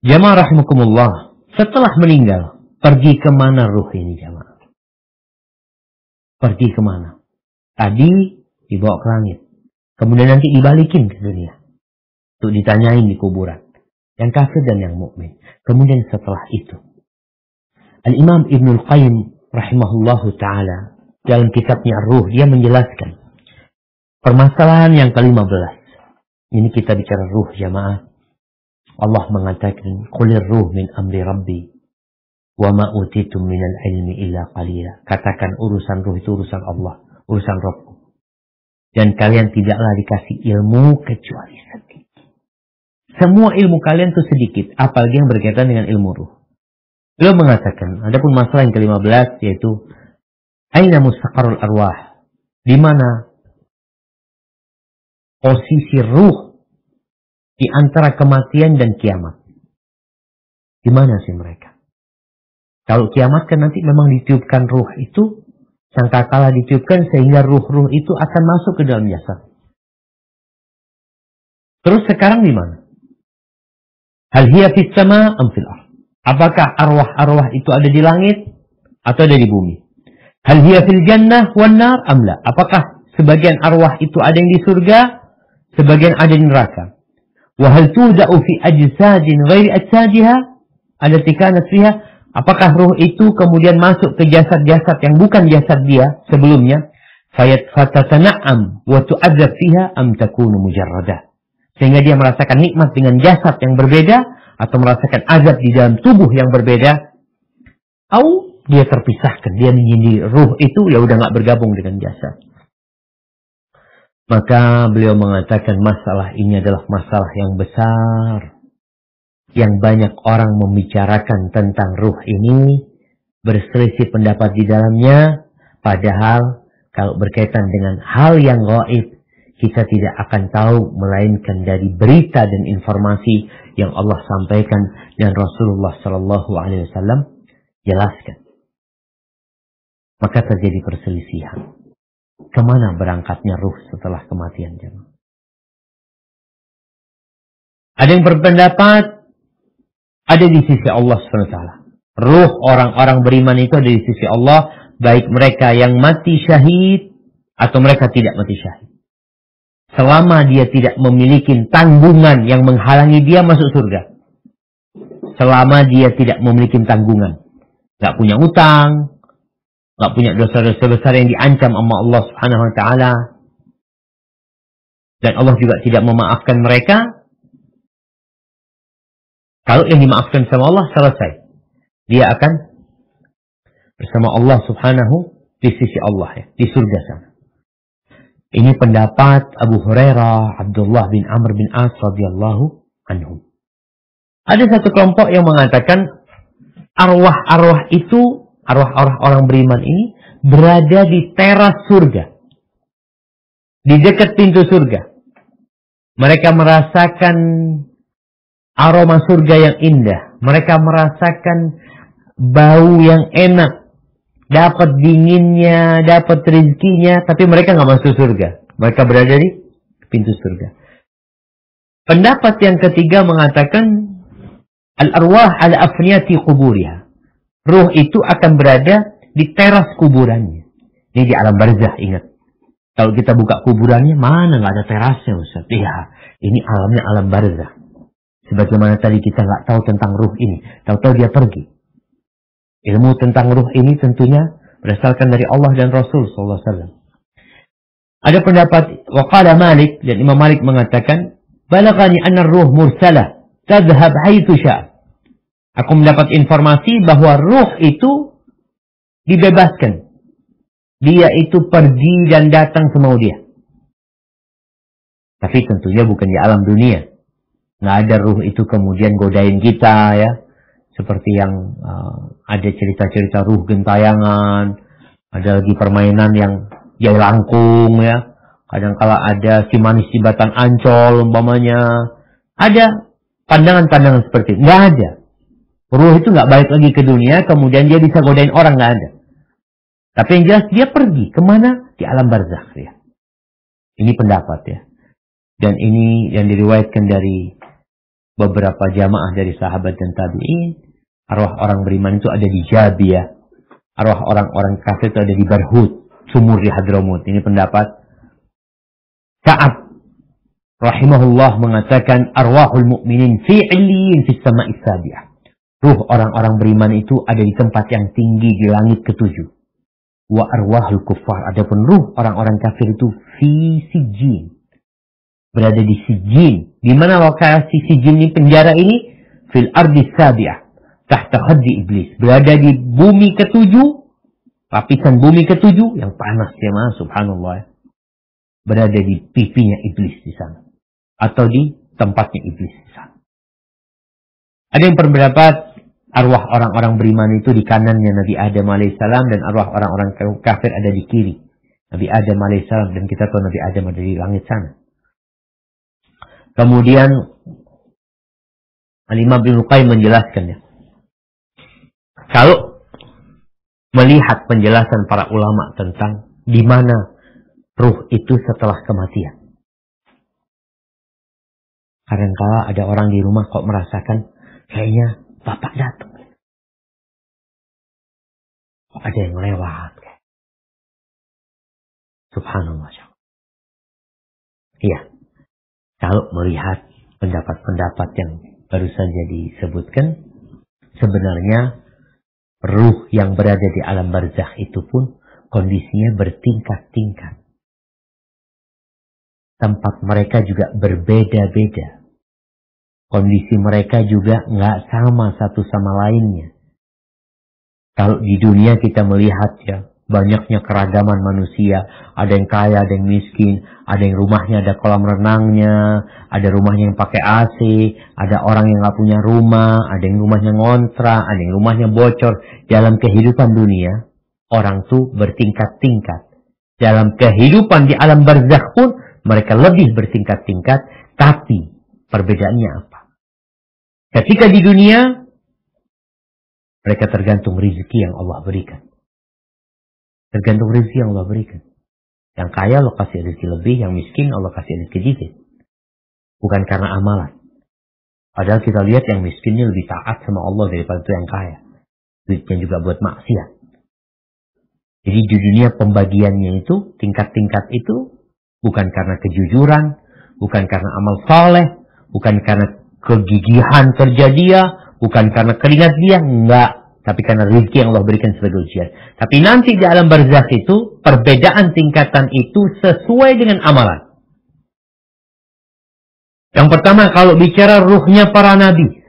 Jamaah rahimakumullah, setelah meninggal, pergi kemana ruh ini jamaah? Pergi kemana? Tadi dibawa ke langit. Kemudian nanti dibalikin ke dunia. Untuk ditanyain di kuburan. Yang kafir dan yang mukmin. Kemudian setelah itu, Al-Imam Ibnul Qayyim rahimahullahu ta'ala dalam kitabnya Ruh, dia menjelaskan permasalahan yang ke-15. Ini kita bicara ruh jamaah. Allah mengatakan, Qulir ruh min amri rabbi, wa ma utitum minal ilmi illa qalila. Katakan urusan ruh itu urusan Allah, urusan Rabbku. Dan kalian tidaklah dikasih ilmu kecuali sedikit. Semua ilmu kalian itu sedikit, apalagi yang berkaitan dengan ilmu ruh. Beliau mengatakan, adapun masalah yang ke-15 yaitu aina mustaqarrul arwah, di mana posisi ruh di antara kematian dan kiamat. Di mana sih mereka? Kalau kiamat kan nanti memang ditiupkan ruh itu, sangkakala ditiupkan sehingga ruh-ruh itu akan masuk ke dalam jasad. Terus sekarang di mana? Hal hiya fis sama am fil ardh? Apakah arwah-arwah itu ada di langit atau ada di bumi? Hal hiya fil jannah wan nar am la? Apakah sebagian arwah itu ada yang di surga, sebagian ada di neraka? Wa hal tuda'u fi ajsadin ghairi ajsadiha allati kanat fiha? Apakah ruh itu kemudian masuk ke jasad-jasad yang bukan jasad dia sebelumnya? Fatatana'am wa tu'adzab fiha am takunu mujarradah? Sehingga dia merasakan nikmat dengan jasad yang berbeda, atau merasakan azab di dalam tubuh yang berbeda, atau dia terpisahkan, dia menyendiri. Ruh itu ya udah nggak bergabung dengan jasad. Maka beliau mengatakan masalah ini adalah masalah yang besar, yang banyak orang membicarakan tentang ruh ini, berselisih pendapat di dalamnya. Padahal kalau berkaitan dengan hal yang gaib, kita tidak akan tahu melainkan dari berita dan informasi yang Allah sampaikan dan Rasulullah Shallallahu Alaihi Wasallam jelaskan. Maka terjadi perselisihan. Kemana berangkatnya ruh setelah kematian jemaah? Ada yang berpendapat ada di sisi Allah SWT. Ruh orang-orang beriman itu ada di sisi Allah, baik mereka yang mati syahid atau mereka tidak mati syahid. Selama dia tidak memiliki tanggungan yang menghalangi dia masuk surga. Selama dia tidak memiliki tanggungan. Gak punya utang, gak punya dosa-dosa besar yang diancam sama Allah Subhanahu Wa Taala, dan Allah juga tidak memaafkan mereka. Kalau yang dimaafkan sama Allah selesai, dia akan bersama Allah Subhanahu di sisi Allah ya, di surga sana. Ini pendapat Abu Hurairah, Abdullah bin Amr bin As radhiyallahu anhum. Ada satu kelompok yang mengatakan arwah-arwah itu, arwah-arwah orang beriman ini berada di teras surga, di dekat pintu surga. Mereka merasakan aroma surga yang indah. Mereka merasakan bau yang enak. Dapat dinginnya, dapat rezekinya. Tapi mereka nggak masuk surga. Mereka berada di pintu surga. Pendapat yang ketiga mengatakan al-arwah ala afniyati quburiha. Ruh itu akan berada di teras kuburannya. Ini di alam barzah, ingat. Kalau kita buka kuburannya, mana nggak ada terasnya Ustaz? Iya, ini alamnya alam barzah. Sebagaimana tadi kita nggak tahu tentang ruh ini, tahu-tahu dia pergi. Ilmu tentang ruh ini tentunya berdasarkan dari Allah dan Rasul sallallahu alaihi wasallam. Ada pendapat waqala Malik, dan Imam Malik mengatakan, balagani anna ruh mursalah tadhhab haitsu syaa. Aku mendapat informasi bahwa ruh itu dibebaskan. Dia itu pergi dan datang semau dia. Tapi tentunya bukan di alam dunia. Nggak ada ruh itu kemudian godain kita ya. Seperti yang ada cerita-cerita ruh gentayangan. Ada lagi permainan yang jauh langkung ya. Kadang-kala ada si manis di batang Ancol umpamanya. Ada pandangan-pandangan seperti itu. Nggak ada. Ruh itu nggak balik lagi ke dunia. Kemudian dia bisa godain orang. Nggak ada. Tapi yang jelas dia pergi. Kemana? Di alam barzakh ya. Ini pendapat ya. Dan ini yang diriwayatkan dari beberapa jamaah dari sahabat dan tabi'in. Arwah orang beriman itu ada di Jabiyah. Arwah orang-orang kafir itu ada di Barhut, sumur di Hadramut. Ini pendapat Ka'ab rahimahullah mengatakan arwahul mu'minin fi 'illiyin fi sama'is sabi'ah. Ruh orang-orang beriman itu ada di tempat yang tinggi di langit ketujuh. Wa arwahul kuffar, adapun ruh orang-orang kafir itu fi sijjin, berada di Sijjin. Di mana lokasi Sijjin ini, penjara ini? Fil ardi sabi'ah, tahta khaddi iblis, berada di bumi ketujuh, lapisan bumi ketujuh yang panas ya mas, subhanallah. Berada di pipinya iblis di sana, atau di tempatnya iblis di sana. Ada yang berpendapat arwah orang-orang beriman itu di kanannya Nabi Adam alaihissalam, dan arwah orang-orang kafir ada di kiri Nabi Adam alaihissalam, dan kita tahu Nabi Adam ada di langit sana. Kemudian Al-Imam Ibnu Qayyim menjelaskannya. Kalau melihat penjelasan para ulama tentang di mana ruh itu setelah kematian. Kadang-kala ada orang di rumah kok merasakan kayaknya bapak datang. Kok ada yang lewat. Subhanallah. Iya. Kalau melihat pendapat-pendapat yang baru saja disebutkan, sebenarnya ruh yang berada di alam barzakh itu pun kondisinya bertingkat-tingkat. Tempat mereka juga berbeda-beda. kondisi mereka juga nggak sama satu sama lainnya. Kalau di dunia kita melihat ya, banyaknya keragaman manusia. Ada yang kaya, ada yang miskin. Ada yang rumahnya ada kolam renangnya. Ada rumahnya yang pakai AC. Ada orang yang nggak punya rumah. Ada yang rumahnya ngontrak. Ada yang rumahnya bocor. Dalam kehidupan dunia, orang tuh bertingkat-tingkat. Dalam kehidupan di alam barzakh pun, mereka lebih bertingkat-tingkat. Tapi, perbedaannya apa? Ketika di dunia, mereka tergantung rezeki yang Allah berikan. Tergantung rezeki yang Allah berikan. Yang kaya Allah kasih rezeki lebih, yang miskin Allah kasih rezeki dikit. Bukan karena amalan. Padahal kita lihat yang miskinnya lebih taat sama Allah daripada itu yang kaya. Duitnya juga buat maksiat. Jadi di dunia pembagiannya itu, tingkat-tingkat itu, bukan karena kejujuran, bukan karena amal saleh, bukan karena kegigihan kerja dia, bukan karena keringat dia, enggak. Tapi karena rezeki yang Allah berikan sebagai ujian. Tapi nanti di alam barzakh itu, perbedaan tingkatan itu sesuai dengan amalan. Yang pertama, kalau bicara ruhnya para nabi.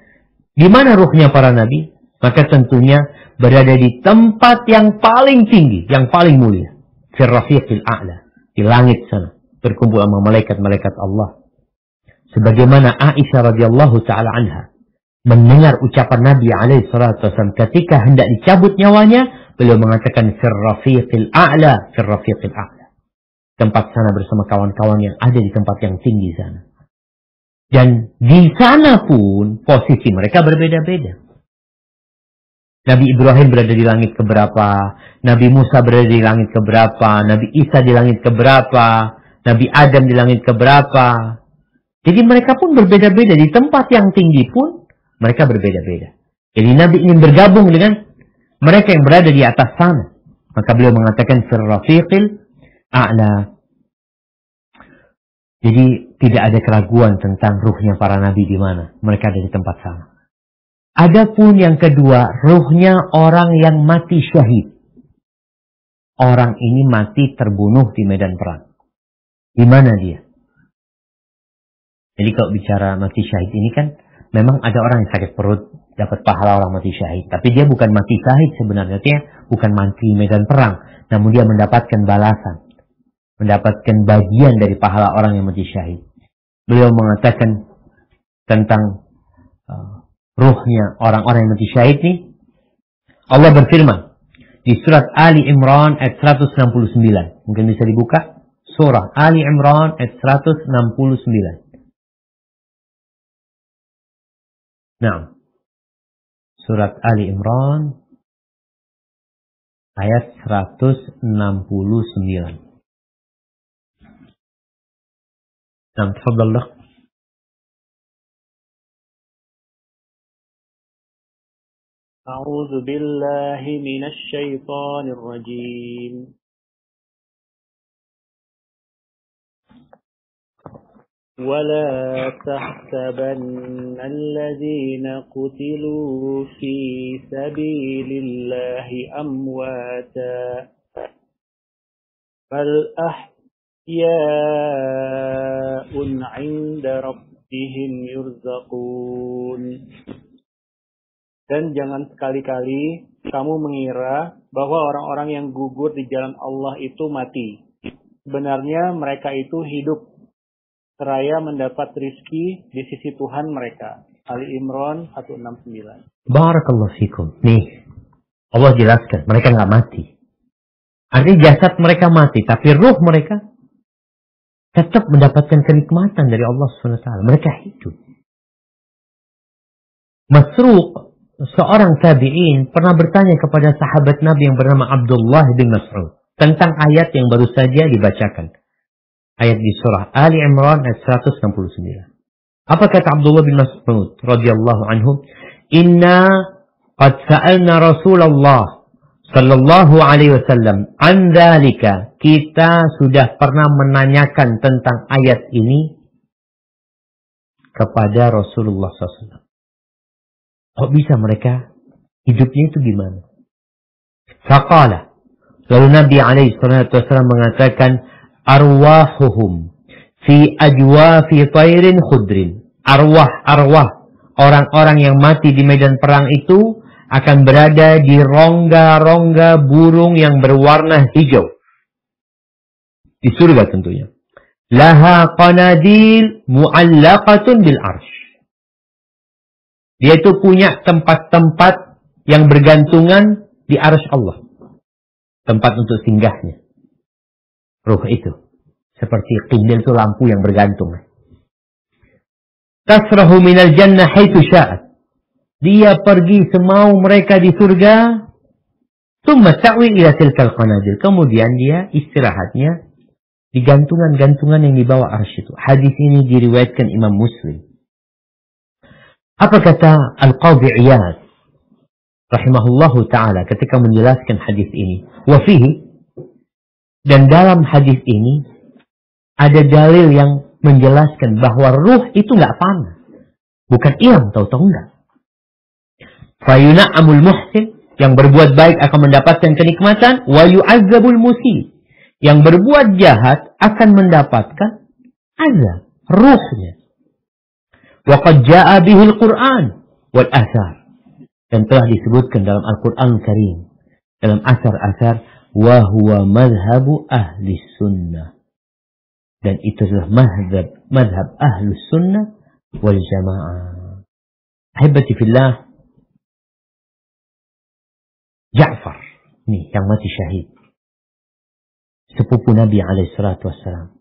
Di mana ruhnya para nabi? Maka tentunya berada di tempat yang paling tinggi, yang paling mulia. Fir rafiqil a'la. Di langit sana. Berkumpul sama malaikat-malaikat Allah. Sebagaimana Aisyah radhiyallahu ta'ala anha mendengar ucapan Nabi SAW ketika hendak dicabut nyawanya, beliau mengatakan fir rafiqil a'la, fir rafiqil a'la. Tempat sana bersama kawan-kawan yang ada di tempat yang tinggi sana. Dan di sana pun posisi mereka berbeda-beda. Nabi Ibrahim berada di langit keberapa, Nabi Musa berada di langit keberapa, Nabi Isa di langit keberapa, Nabi Adam di langit keberapa. Jadi mereka pun berbeda-beda. Di tempat yang tinggi pun mereka berbeda-beda. Jadi Nabi ingin bergabung dengan mereka yang berada di atas sana. Maka beliau mengatakan fir rafiqil a'la. Jadi tidak ada keraguan tentang ruhnya para nabi di mana. Mereka ada di tempat sana. Adapun yang kedua, ruhnya orang yang mati syahid. Orang ini mati terbunuh di medan perang. Di mana dia? Jadi kalau bicara mati syahid ini kan, memang ada orang yang sakit perut, dapat pahala orang mati syahid. Tapi dia bukan mati syahid sebenarnya. Dia bukan mati medan perang. Namun dia mendapatkan balasan. Mendapatkan bagian dari pahala orang yang mati syahid. Beliau mengatakan tentang ruhnya orang-orang yang mati syahid ini. Allah berfirman di surat Ali Imran ayat 169. Mungkin bisa dibuka. Surah Ali Imran ayat 169. Nah, surat Ali Imran ayat 169. Nah, tafadhal. A'udzu billahi minasy syaithanir rajim. ولا تحسبن الذين قتلوا في سبيل الله أمواتا بل أحياء عند ربهم يرزقون. Dan jangan sekali-kali kamu mengira bahwa orang-orang yang gugur di jalan Allah itu mati. Sebenarnya mereka itu hidup seraya mendapat rizki di sisi Tuhan mereka. Ali Imran 169. Barakallahu fikum. Nih, Allah jelaskan, mereka nggak mati. Artinya jasad mereka mati, tapi ruh mereka tetap mendapatkan kenikmatan dari Allah SWT. Mereka hidup. Masruq, seorang tabi'in, pernah bertanya kepada sahabat Nabi yang bernama Abdullah bin Mas'ud tentang ayat yang baru saja dibacakan. Ayat di surah Ali Imran ayat 169. Apa kata Abdullah bin Mas'ud radhiyallahu anhu? Inna qad sa'alna Rasulullah sallallahu alaihi wasallam an dzalika. Kita sudah pernah menanyakan tentang ayat ini kepada Rasulullah SAW. Kok bisa mereka hidupnya itu gimana? Faqala. Lalu Nabi alaihi wasallam mengatakan arwahuhum fi ajwafi tairin khudrin. Arwah orang-orang yang mati di medan perang itu akan berada di rongga-rongga burung yang berwarna hijau. Di surga tentunya. Laha qanadil mu'allaqatun bil arsh. Dia itu punya tempat-tempat yang bergantungan di arsy Allah. Tempat untuk singgahnya. Ruh itu. Seperti qindil itu lampu yang bergantung. Tasrahu minal jannah haitsu sya'at. Dia pergi semau mereka di surga. Tsumma ta'wi ila tilkal qanadil. Kemudian dia istirahatnya di gantungan-gantungan yang dibawa arsy itu. Hadis ini diriwayatkan Imam Muslim. Apa kata Al-Qadhi Iyad rahimahullahu ta'ala ketika menjelaskan hadis ini? Wa fihi, dan dalam hadis ini ada dalil yang menjelaskan bahwa ruh itu nggak panah. Bukan hilang tahu-tahu enggak. Fayuna'amul muhsin, yang berbuat baik akan mendapatkan kenikmatan. Wa yu'azzabul musi, yang berbuat jahat akan mendapatkan azab, ruhnya. Wa qad jaa'a bihil Qur'an wal athar, dan telah disebutkan dalam Al-Qur'an Karim, dalam asar-asar, wa huwa madhhabu ahli sunnah, dan itu adalah madhab ahli sunnah wal jamaah. Ahibati fillah, Ja'far nih yang mati syahid, sepupu Nabi alaihissalatu wassalam.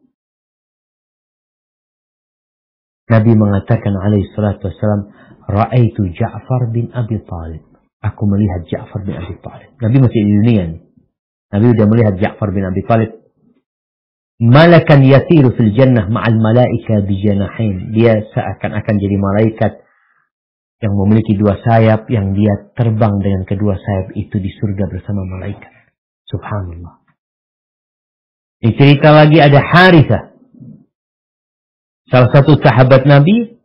Nabi mengatakan alaihissalatu wassalam, Ra'aitu Ja'far bin Abi Talib. Aku melihat Ja'far bin Abi Talib. Nabi masih di dunia nih. Nabi sudah melihat Ja'far bin Abi Talib. Malakan yasiru fil jannah ma'al malaika bijanahin. Dia seakan-akan jadi malaikat yang memiliki dua sayap, yang dia terbang dengan kedua sayap itu di surga bersama malaikat. Subhanallah. Dicerita lagi ada Harithah, salah satu sahabat Nabi,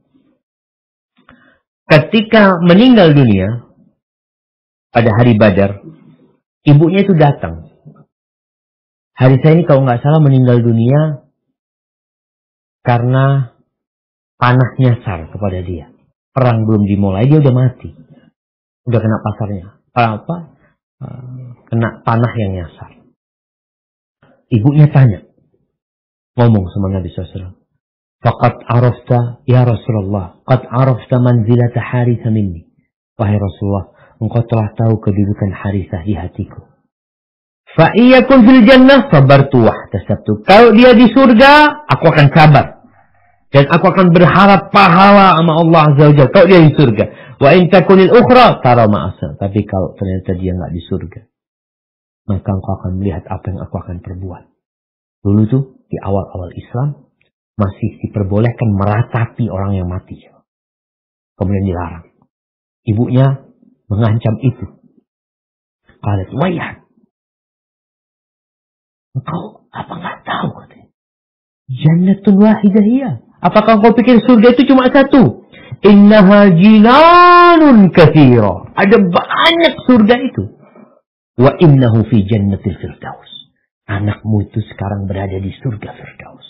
ketika meninggal dunia pada hari Badar, ibunya itu datang. Harithah ini kalau nggak salah meninggal dunia karena panah nyasar kepada dia. Perang belum dimulai, dia udah mati. Udah kena pasarnya. Kena panah yang nyasar. Ibunya tanya, ngomong sama Nabi SAW. Faqad arafta ya Rasulullah, qad arafta manzilata Harithah minni. Wahai Rasulullah, engkau telah tahu kedudukan Harithah di hatiku. Fa iyakun fil jannah sabartu wahtasabtu. Kalau dia di surga, aku akan sabar. Dan aku akan berharap pahala sama Allah Azza wa Jalla. Kalau dia di surga. Wa in takunil ukhra tara ma'asa. Tapi kalau ternyata dia nggak di surga, maka engkau akan melihat apa yang aku akan perbuat. Dulu tuh di awal-awal Islam masih diperbolehkan meratapi orang yang mati. Kemudian dilarang. Ibunya mengancam itu. Qalat wayah. Engkau apa nggak tahu katanya? Jannatun wahidahiyah. Apakah engkau pikir surga itu cuma satu? Innaha jinanun katsira. Ada banyak surga itu. Wa innahu fi jannatil firdaus. Anakmu itu sekarang berada di surga firdaus.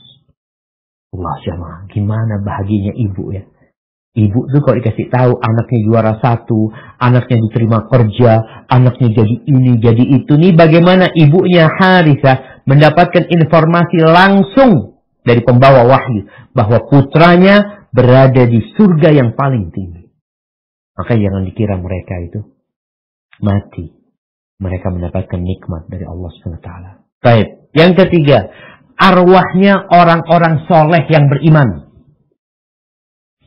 Allah jamaah, gimana bahagianya ibu ya. Ibu tuh kalau dikasih tahu anaknya juara satu, anaknya diterima kerja, anaknya jadi ini, jadi itu. Nih bagaimana ibunya Harithah mendapatkan informasi langsung dari pembawa wahyu bahwa putranya berada di surga yang paling tinggi. Maka jangan dikira mereka itu mati. Mereka mendapatkan nikmat dari Allah SWT. Baik. Yang ketiga, arwahnya orang-orang soleh yang beriman.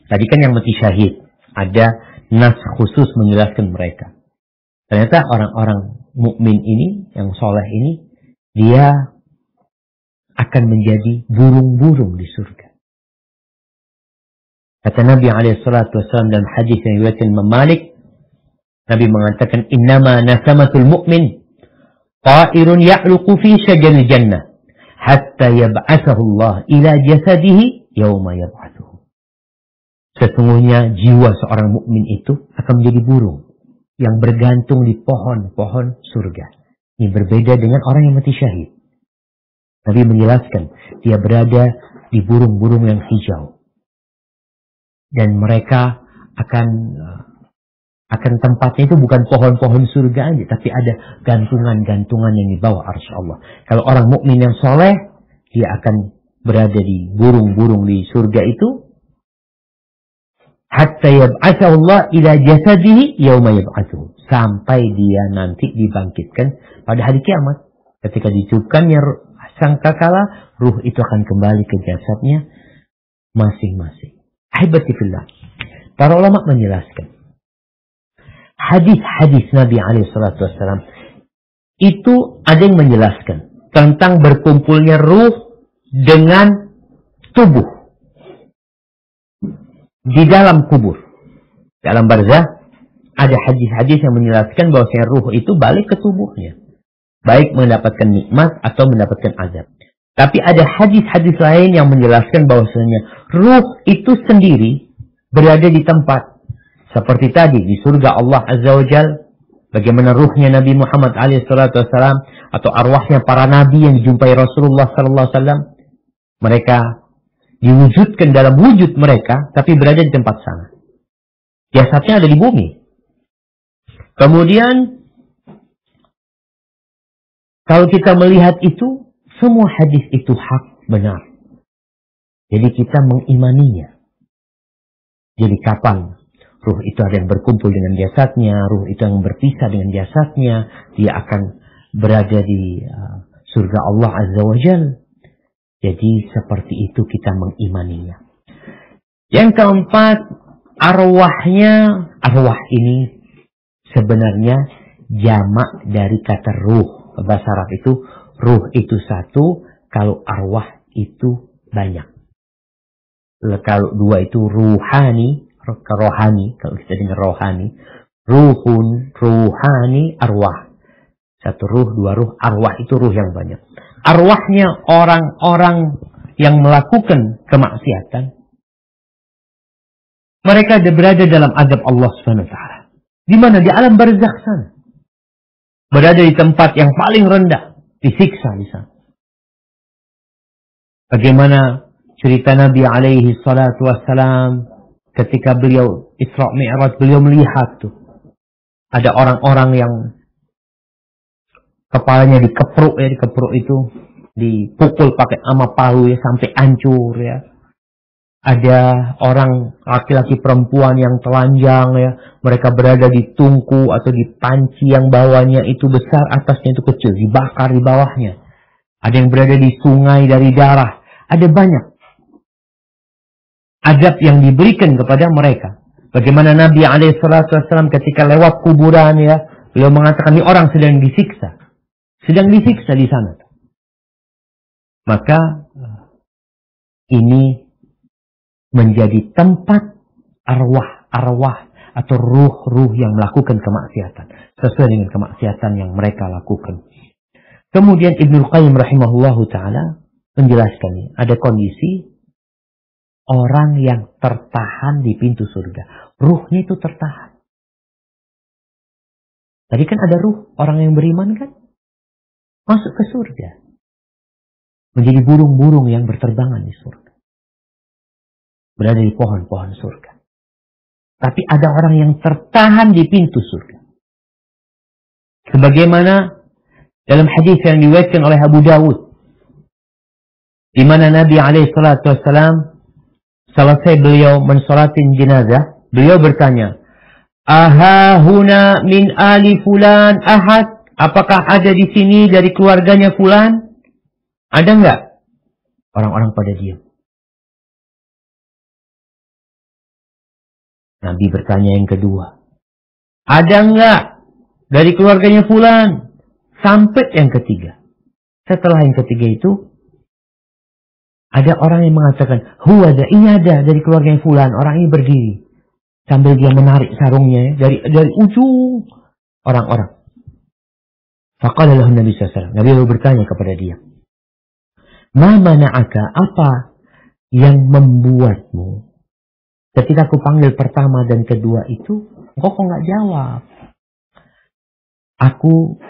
Tadi kan yang mati syahid. Ada nas khusus menjelaskan mereka. Ternyata orang-orang mukmin ini, yang soleh ini, dia akan menjadi burung-burung di surga. Kata Nabi SAW dalam hadis yang diriwayatkan Imam Malik, Nabi mengatakan, Innama nasamatul mu'min ta'irun ya'luqu fi syajaril jannah hatta yab'athahu Allah ila jasadihi yawma yab'athuhu. Sesungguhnya jiwa seorang mukmin itu akan menjadi burung yang bergantung di pohon-pohon surga. Ini berbeda dengan orang yang mati syahid. Nabi menjelaskan, dia berada di burung-burung yang hijau. Dan mereka akan tempatnya itu bukan pohon-pohon surga aja, tapi ada gantungan-gantungan yang di bawah arsy Allah. Kalau orang mukmin yang soleh, dia akan berada di burung-burung di surga itu. Hatta yab'atsahu Allah ila jasadihi yauma yab'atsuhu. Sampai dia nanti dibangkitkan pada hari kiamat. Ketika ditiupkannya sangkakala, ruh itu akan kembali ke jasadnya masing-masing. Ahibati fillah. Para ulama menjelaskan. Hadis-hadis Nabi SAW itu ada yang menjelaskan tentang berkumpulnya ruh dengan tubuh di dalam kubur. Dalam barzah ada hadis-hadis yang menjelaskan bahwasanya ruh itu balik ke tubuhnya, baik mendapatkan nikmat atau mendapatkan azab. Tapi ada hadis-hadis lain yang menjelaskan bahwasanya ruh itu sendiri berada di tempat. Seperti tadi di surga Allah Azza wa Jal, bagaimana ruhnya Nabi Muhammad SAW atau arwahnya para nabi yang dijumpai Rasulullah SAW, mereka diwujudkan dalam wujud mereka, tapi berada di tempat sana. Jasadnya ada di bumi. Kemudian, kalau kita melihat itu, semua hadis itu hak, benar. Jadi kita mengimaninya. Jadi kapan ruh itu ada yang berkumpul dengan jasadnya, ruh itu yang berpisah dengan jasadnya, dia akan berada di surga Allah Azza wa Jalla. Jadi seperti itu kita mengimaninya. Yang keempat, arwah ini sebenarnya jamak dari kata ruh. Bahasa Arab itu, ruh itu satu, kalau arwah itu banyak. Kalau dua itu ruhani, kalau kita dengar rohani, ruhun, ruhani, arwah. Satu ruh, dua ruh, arwah itu ruh yang banyak. Arwahnya orang-orang yang melakukan kemaksiatan, mereka berada dalam azab Allah Subhanahu wa taala. Di mana? Di alam barzakh sana. Berada di tempat yang paling rendah, disiksa di sana. Bagaimana cerita Nabi alaihi salatu wassalam ketika beliau Isra Mi'raj, beliau melihat tuh ada orang-orang yang kepalanya dikepruk itu dipukul pakai ama palu ya sampai hancur ya. Ada orang laki-laki perempuan yang telanjang ya, mereka berada di tungku atau di panci yang bawahnya itu besar, atasnya itu kecil, dibakar di bawahnya. Ada yang berada di sungai dari darah, ada banyak azab yang diberikan kepada mereka. Bagaimana Nabi SAW ketika lewat kuburan ya, beliau mengatakan ini orang sedang disiksa di sana. Maka ini menjadi tempat arwah atau ruh-ruh yang melakukan kemaksiatan sesuai dengan kemaksiatan yang mereka lakukan. Kemudian Ibnu Qayyim rahimahullahu taala menjelaskan ada kondisi orang yang tertahan di pintu surga. Ruhnya itu tertahan. Tadi kan ada ruh orang yang beriman kan? Masuk ke surga. Menjadi burung-burung yang berterbangan di surga. Berada di pohon-pohon surga. Tapi ada orang yang tertahan di pintu surga. Sebagaimana dalam hadis yang diriwayatkan oleh Abu Dawud, di mana Nabi SAW selesai beliau mensolatin jenazah, beliau bertanya, "Ahahuna min ali fulan ahad?" Apakah ada di sini dari keluarganya fulan? Ada enggak? Orang-orang pada diam. Nabi bertanya yang kedua. Ada enggak dari keluarganya fulan? Sampai yang ketiga. Setelah yang ketiga itu, ada orang yang mengatakan, ini ada dari keluarganya fulan. Orang ini berdiri. Sambil dia menarik sarungnya dari ujung orang-orang. Faqala lahu Nabi SAW. Nabi lalu bertanya kepada dia. Ma mana'aka, apa yang membuatmu ketika aku panggil pertama dan kedua itu, engkau kok nggak jawab? Aku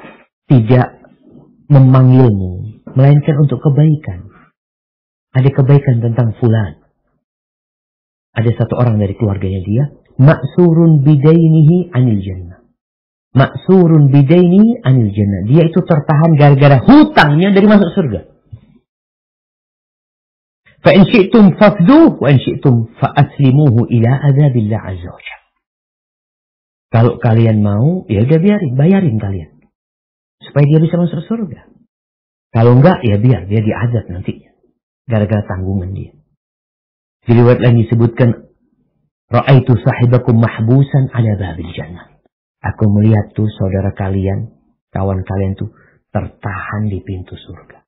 tidak memanggilmu, melainkan untuk kebaikan. Ada kebaikan tentang fulan. Ada satu orang dari keluarganya dia Ma'surun bidainihi anil jannah. Ma'surun bidainihi anil jannah. Dia itu tertahan gara-gara hutangnya dari masuk surga. Fa in syi'tum fafduh wa in syi'tum fa aslimuhu ila adzabillah azza wa jalla. Kalau kalian mau, ya udah biarin, bayarin kalian. Supaya dia bisa masuk surga. Kalau enggak, ya biar dia diazab nantinya. Gara-gara tanggungan dia. Di riwayat lain disebutkan, Ra'aitu sahibakum mahbusan ala babil jannah. Aku melihat tuh saudara kalian, kawan kalian tuh tertahan di pintu surga.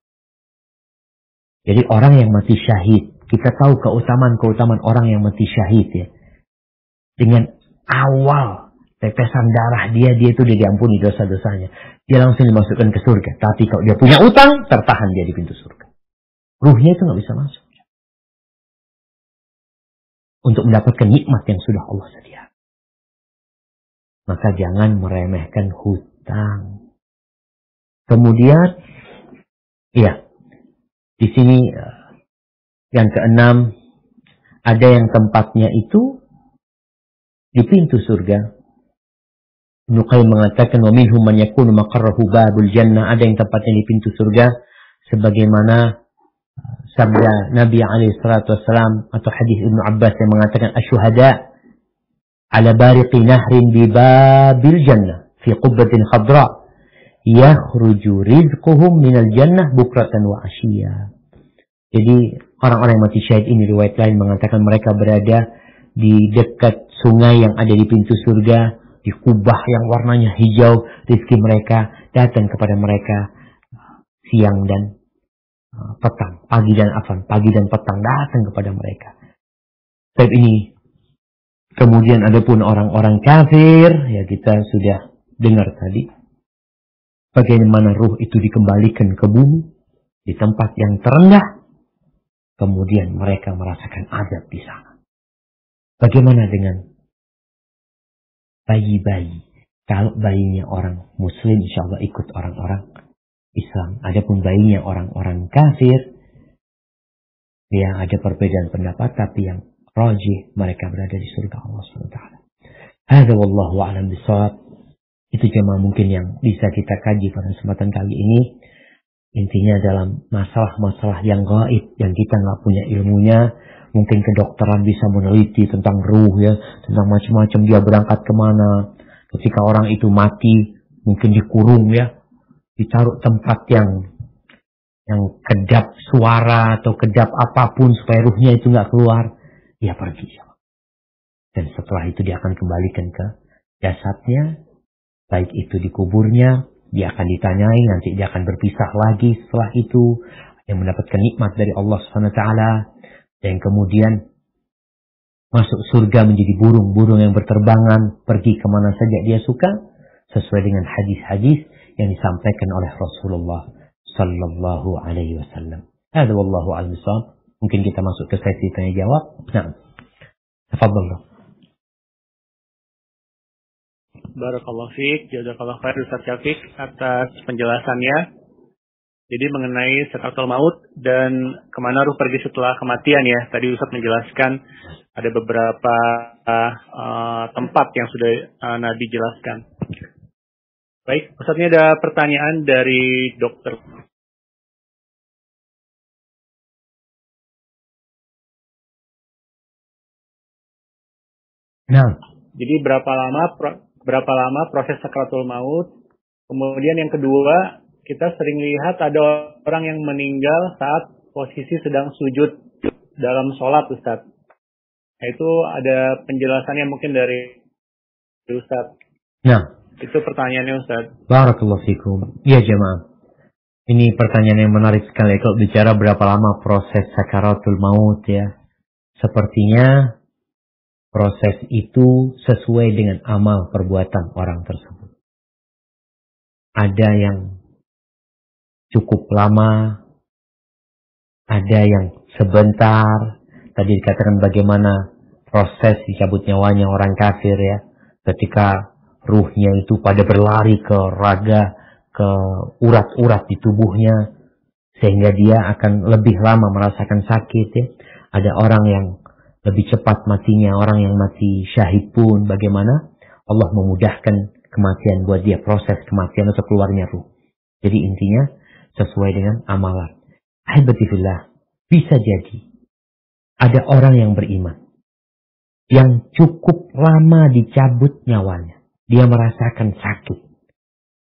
Jadi orang yang mati syahid, kita tahu keutamaan orang yang mati syahid ya. Dengan awal tetesan darah dia itu dia diampuni dosa-dosanya. Dia langsung dimasukkan ke surga. Tapi kalau dia punya utang, tertahan dia di pintu surga. Ruhnya itu nggak bisa masuk. Untuk mendapatkan nikmat yang sudah Allah sediakan. Maka jangan meremehkan hutang. Kemudian, ya, di sini yang keenam, ada yang tempatnya itu di pintu surga. Ibnu Qayyim mengatakan, wa minhum man yakunu maqarrahu babul jannah, ada yang tempatnya di pintu surga, sebagaimana sabda Nabi SAW atau hadis Ibnu Abbas yang mengatakan asyuhada ala bariqi nahrin bi babil jannah fi qubbatin khadra yakhruju rizquhum minal jannah bukratan wa ashiya. Jadi orang-orang yang mati syahid ini, riwayat lain mengatakan mereka berada di dekat sungai yang ada di pintu surga, di kubah yang warnanya hijau. Rizki mereka datang kepada mereka siang dan petang, pagi dan petang datang kepada mereka. Tapi ini kemudian ada pun orang-orang kafir, ya kita sudah dengar tadi bagaimana ruh itu dikembalikan ke bumi di tempat yang terendah, kemudian mereka merasakan azab di sana. Bagaimana dengan bayi-bayi? Kalau bayinya orang muslim, insya Allah ikut orang-orang Islam. Adapun bayinya orang-orang kafir, ya ada perbedaan pendapat, tapi yang rajih mereka berada di surga Allah SWT. Hadza wallahu a'lam bishawab. Itu cuma mungkin yang bisa kita kaji pada kesempatan kali ini. Intinya dalam masalah-masalah yang gaib, yang kita nggak punya ilmunya. Mungkin kedokteran bisa meneliti tentang ruh ya, tentang macam-macam dia berangkat kemana. Ketika orang itu mati, mungkin dikurung ya, ditaruh tempat yang kedap suara atau kedap apapun supaya ruhnya itu nggak keluar, dia pergi. Dan setelah itu dia akan kembalikan ke jasadnya, baik itu di kuburnya, dia akan ditanyai, nanti dia akan berpisah lagi setelah itu, yang mendapatkan nikmat dari Allah SWT, dan kemudian masuk surga menjadi burung-burung yang berterbangan, pergi kemana saja dia suka, sesuai dengan hadis-hadis yang disampaikan oleh Rasulullah sallallahu alaihi wasallam. Hadza wallahu a'lam bishawab. Mungkin kita masuk ke sesi tanya jawab. Nah, tafadhal. Barakallahu fiik, jazakallahu khair Ustaz Syafiq atas penjelasannya. Jadi mengenai sakaratul maut dan kemana ruh pergi setelah kematian ya. Tadi Ustaz menjelaskan ada beberapa tempat yang sudah Nabi jelaskan. Baik, Ustaz, ini ada pertanyaan dari dokter. Nah, jadi berapa lama proses sakaratul maut? Kemudian yang kedua, kita sering lihat ada orang yang meninggal saat posisi sedang sujud dalam sholat, Ustaz. Nah, itu ada penjelasannya mungkin dari Ustaz. Nah, itu pertanyaannya, Ustaz. Barakallahu fikum. Ya jemaah, ini pertanyaan yang menarik sekali. Kalau bicara berapa lama proses sakaratul maut ya, sepertinya proses itu sesuai dengan amal perbuatan orang tersebut. Ada yang cukup lama, ada yang sebentar. Tadi dikatakan bagaimana proses dicabut nyawanya orang kafir ya, ketika ruhnya itu pada berlari ke raga, ke urat-urat di tubuhnya, sehingga dia akan lebih lama merasakan sakit ya. Ada orang yang lebih cepat matinya orang yang mati syahid pun bagaimana Allah memudahkan kematian buat dia, proses kematian atau keluarnya ruh. Jadi intinya sesuai dengan amalan. Alhamdulillah, bisa jadi ada orang yang beriman yang cukup lama dicabut nyawanya. Dia merasakan sakit.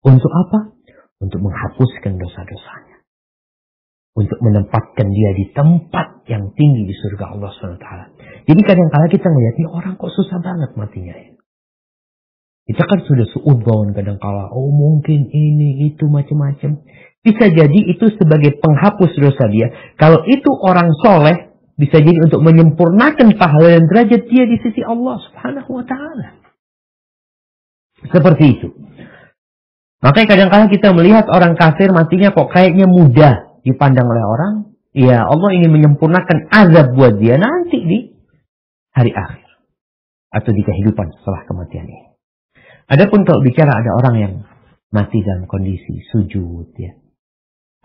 Untuk apa? Untuk menghapuskan dosa-dosanya. Untuk menempatkan dia di tempat yang tinggi di surga Allah SWT. Jadi kadang-kadang kita melihat, ini orang kok susah banget matinya ya. Kita kan sudah suudzon kadang-kala, oh mungkin ini, itu, macam-macam. Bisa jadi itu sebagai penghapus dosa dia. Kalau itu orang soleh, bisa jadi untuk menyempurnakan pahala dan derajat dia di sisi Allah Subhanahu wa Ta'ala. Seperti itu. Makanya kadang-kadang kita melihat orang kafir matinya kok kayaknya mudah dipandang oleh orang. Ya Allah ingin menyempurnakan azab buat dia nanti di hari akhir. Atau di kehidupan setelah kematian ini. Adapun kalau bicara ada orang yang mati dalam kondisi sujud ya.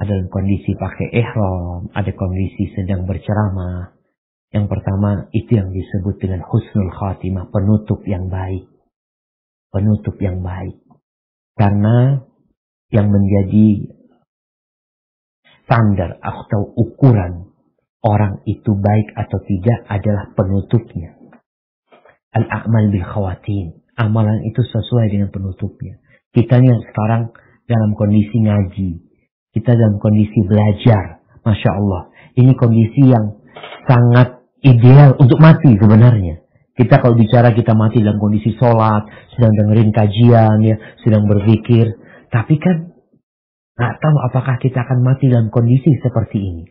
Ada dalam kondisi pakai ihram, ada kondisi sedang berceramah. Yang pertama itu yang disebut dengan husnul khatimah, penutup yang baik. Penutup yang baik. Karena yang menjadi standar atau ukuran orang itu baik atau tidak adalah penutupnya. Al-a'mal bil khawatim. Amalan itu sesuai dengan penutupnya. Kita nih sekarang dalam kondisi ngaji. Kita dalam kondisi belajar. Masya Allah. Ini kondisi yang sangat ideal untuk mati sebenarnya. Kita kalau bicara kita mati dalam kondisi sholat. Sedang dengerin kajian ya. Sedang berzikir. Tapi kan nggak tahu apakah kita akan mati dalam kondisi seperti ini.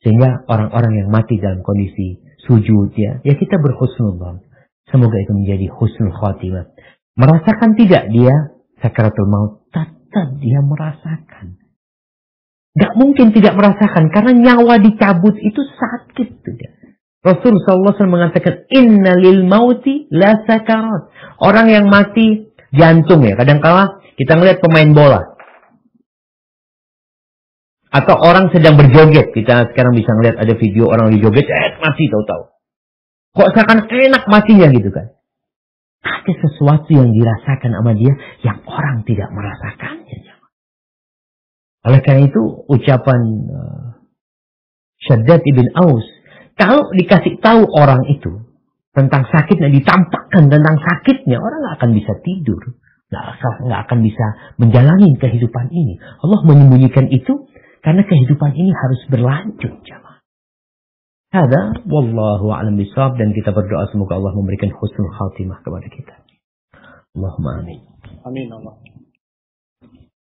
Sehingga orang-orang yang mati dalam kondisi sujud ya. Ya kita berhusnudzon. Semoga itu menjadi husnul khatimah. Merasakan tidak dia sakaratul maut? Tetap dia merasakan. Gak mungkin tidak merasakan. Karena nyawa dicabut itu sakit. Rasulullah SAW mengatakan, Inna lil mauti la sakarat. Orang yang mati jantung ya. Kadang-kala kita melihat pemain bola. Atau orang sedang berjoget. Kita sekarang bisa melihat ada video orang lagi joget. Mati tahu-tahu. Kok seakan enak matinya gitu kan. Ada sesuatu yang dirasakan sama dia yang orang tidak merasakannya. Oleh karena itu ucapan Syaddad ibn Aus. Kalau dikasih tahu orang itu tentang sakitnya, ditampakkan tentang sakitnya, orang gak akan bisa tidur. Gak akan bisa menjalani kehidupan ini. Allah menyembunyikan itu karena kehidupan ini harus berlanjut. Ada, wallahu a'lam bishawab, dan kita berdoa semoga Allah memberikan husnul khatimah kepada kita. Allahumma amin. Amin Allah.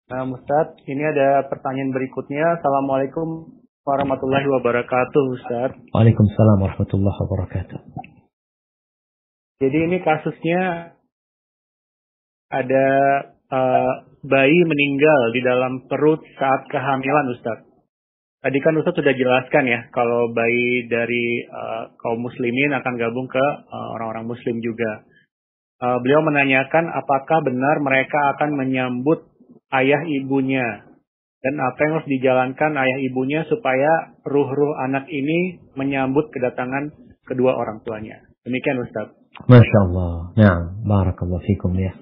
Nah, Ustaz, ini ada pertanyaan berikutnya. Assalamualaikum warahmatullahi wabarakatuh, Ustaz. Waalaikumsalam warahmatullahi wabarakatuh. Jadi ini kasusnya ada bayi meninggal di dalam perut saat kehamilan, Ustaz. Tadi kan Ustaz sudah jelaskan ya, kalau bayi dari kaum muslimin akan gabung ke orang-orang muslim juga. Beliau menanyakan apakah benar mereka akan menyambut ayah ibunya. Dan apa yang harus dijalankan ayah ibunya supaya ruh-ruh anak ini menyambut kedatangan kedua orang tuanya. Demikian Ustaz. Masya Allah. Ya, barakallahu fikum ya.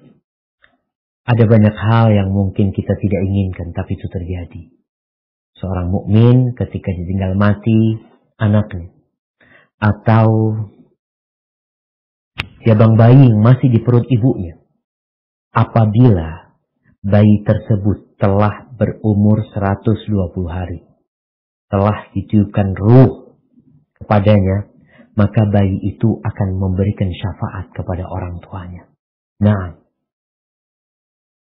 Ada banyak hal yang mungkin kita tidak inginkan, tapi itu terjadi. Seorang mukmin ketika ditinggal mati anaknya, atau jabang bayi yang masih di perut ibunya, apabila bayi tersebut telah berumur 120 hari, telah ditiupkan ruh kepadanya, maka bayi itu akan memberikan syafaat kepada orang tuanya. Nah,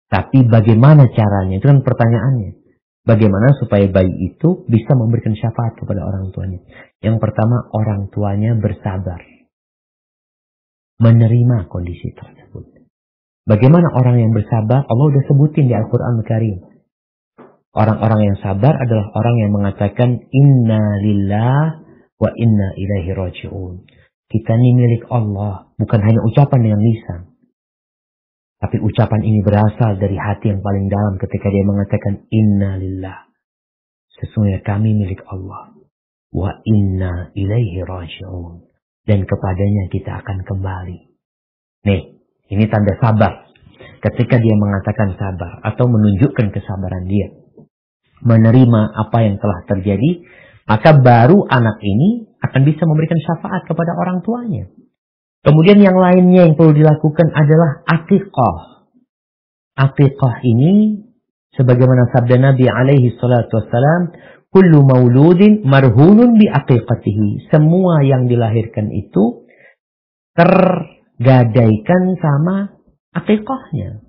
tapi bagaimana caranya? Itu kan pertanyaannya. Bagaimana supaya bayi itu bisa memberikan syafaat kepada orang tuanya? Yang pertama, orang tuanya bersabar. Menerima kondisi tersebut. Bagaimana orang yang bersabar? Allah sudah sebutin di Al-Quran Al-Karim. Orang-orang yang sabar adalah orang yang mengatakan, Inna lillah wa inna ilaihi raji'un. Kita ini milik Allah. Bukan hanya ucapan dengan lisan. Tapi ucapan ini berasal dari hati yang paling dalam ketika dia mengatakan Inna lillah. Sesungguhnya kami milik Allah. Wa inna ilaihi raji'un. dan kepadanya kita akan kembali. Nih, ini tanda sabar. Ketika dia mengatakan sabar atau menunjukkan kesabaran dia, menerima apa yang telah terjadi, maka baru anak ini akan bisa memberikan syafaat kepada orang tuanya. Kemudian yang lainnya yang perlu dilakukan adalah aqiqah. Aqiqah ini sebagaimana sabda Nabi alaihi salatu wassalam, kullu mauludin marhunun bi aqiqatihi. Semua yang dilahirkan itu tergadaikan sama aqiqahnya.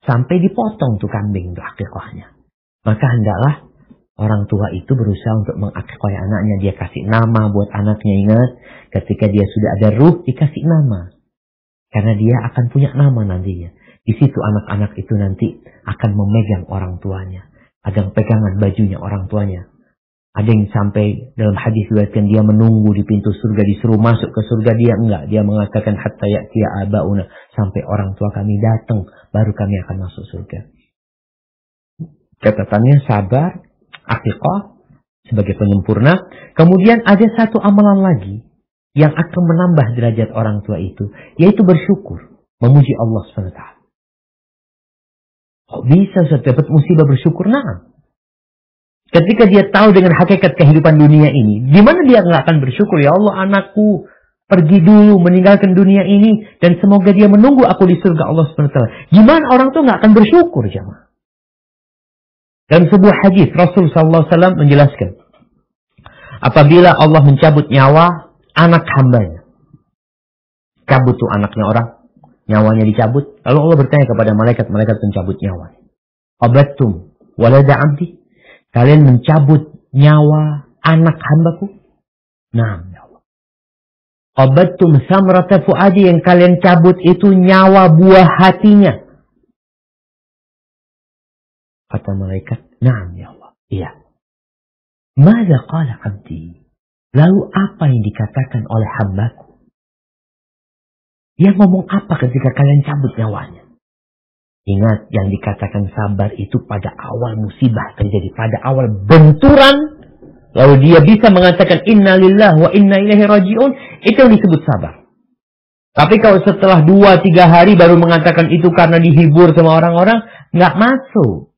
Sampai dipotong tuh kambing tuh aqiqahnya. Maka hendaklah orang tua itu berusaha untuk mengakikahi anaknya. Dia kasih nama buat anaknya. Ingat, ketika dia sudah ada ruh, dikasih nama. Karena dia akan punya nama nantinya. Di situ anak-anak itu nanti akan memegang orang tuanya. Agang pegangan bajunya orang tuanya. Ada yang sampai dalam hadis diriwayatkan dia menunggu di pintu surga, disuruh masuk ke surga, dia enggak. Dia mengatakan hatta ya'tiya abauna, sampai orang tua kami datang baru kami akan masuk surga. Catatannya sabar, aqiqah sebagai penyempurna. Kemudian ada satu amalan lagi yang akan menambah derajat orang tua itu, yaitu bersyukur, memuji Allah SWT. Kok bisa Ustaz dapat musibah bersyukur? Nah, ketika dia tahu dengan hakikat kehidupan dunia ini, di mana dia nggak akan bersyukur? Ya Allah, anakku pergi dulu meninggalkan dunia ini dan semoga dia menunggu aku di surga Allah SWT. Gimana orang tuh nggak akan bersyukur, jemaah? Dalam sebuah hadis Rasul SAW menjelaskan, apabila Allah mencabut nyawa anak hambanya, cabut tuh anaknya orang, nyawanya dicabut, lalu Allah bertanya kepada malaikat pencabut nyawa, abattum walada abdi, kalian mencabut nyawa anak hambaku? Nah, ya Allah. Abattum samrata fuadi, yang kalian cabut itu nyawa buah hatinya. Kata malaikat, na'am ya Allah. Iya. Mada qala abdi? Lalu apa yang dikatakan oleh hambaku? Dia ngomong apa ketika kalian cabut nyawanya? Ingat, yang dikatakan sabar itu pada awal musibah terjadi, pada awal benturan. Lalu dia bisa mengatakan inna lillahi wa inna ilaihi raji'un. Itu yang disebut sabar. Tapi kalau setelah 2-3 hari baru mengatakan itu karena dihibur sama orang-orang, nggak masuk.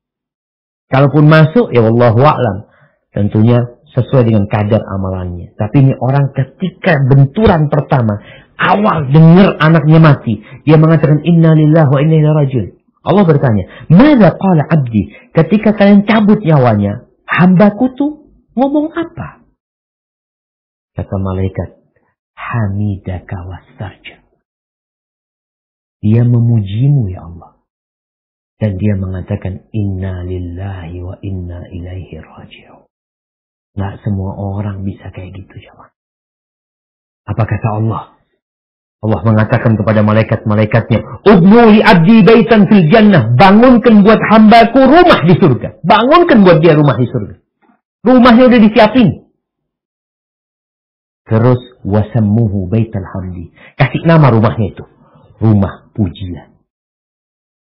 Kalaupun masuk, ya wallahu a'lam. Tentunya sesuai dengan kadar amalannya. Tapi ini orang ketika benturan pertama, awal dengar anaknya mati, dia mengatakan inna lillahi wa inna ilaihi raji'un. Allah bertanya, "Mada qala abdi?" Ketika kalian cabut nyawanya, hambaku tuh ngomong apa? Kata malaikat, "Hamidaka wastarja." Dia memujimu ya Allah. Dan dia mengatakan inna lillahi wa inna ilaihi raji'un. Nggak semua orang bisa kayak gitu, jemaah. Apa kata Allah? Allah mengatakan kepada malaikat-malaikatnya, "Ubnu li abdi baitan fil jannah." Bangunkan buat hambaku rumah di surga. Bangunkan buat dia rumah di surga. Rumahnya udah disiapin. Terus wasammuhu baital hamdi. Kasih nama rumahnya itu, rumah pujian.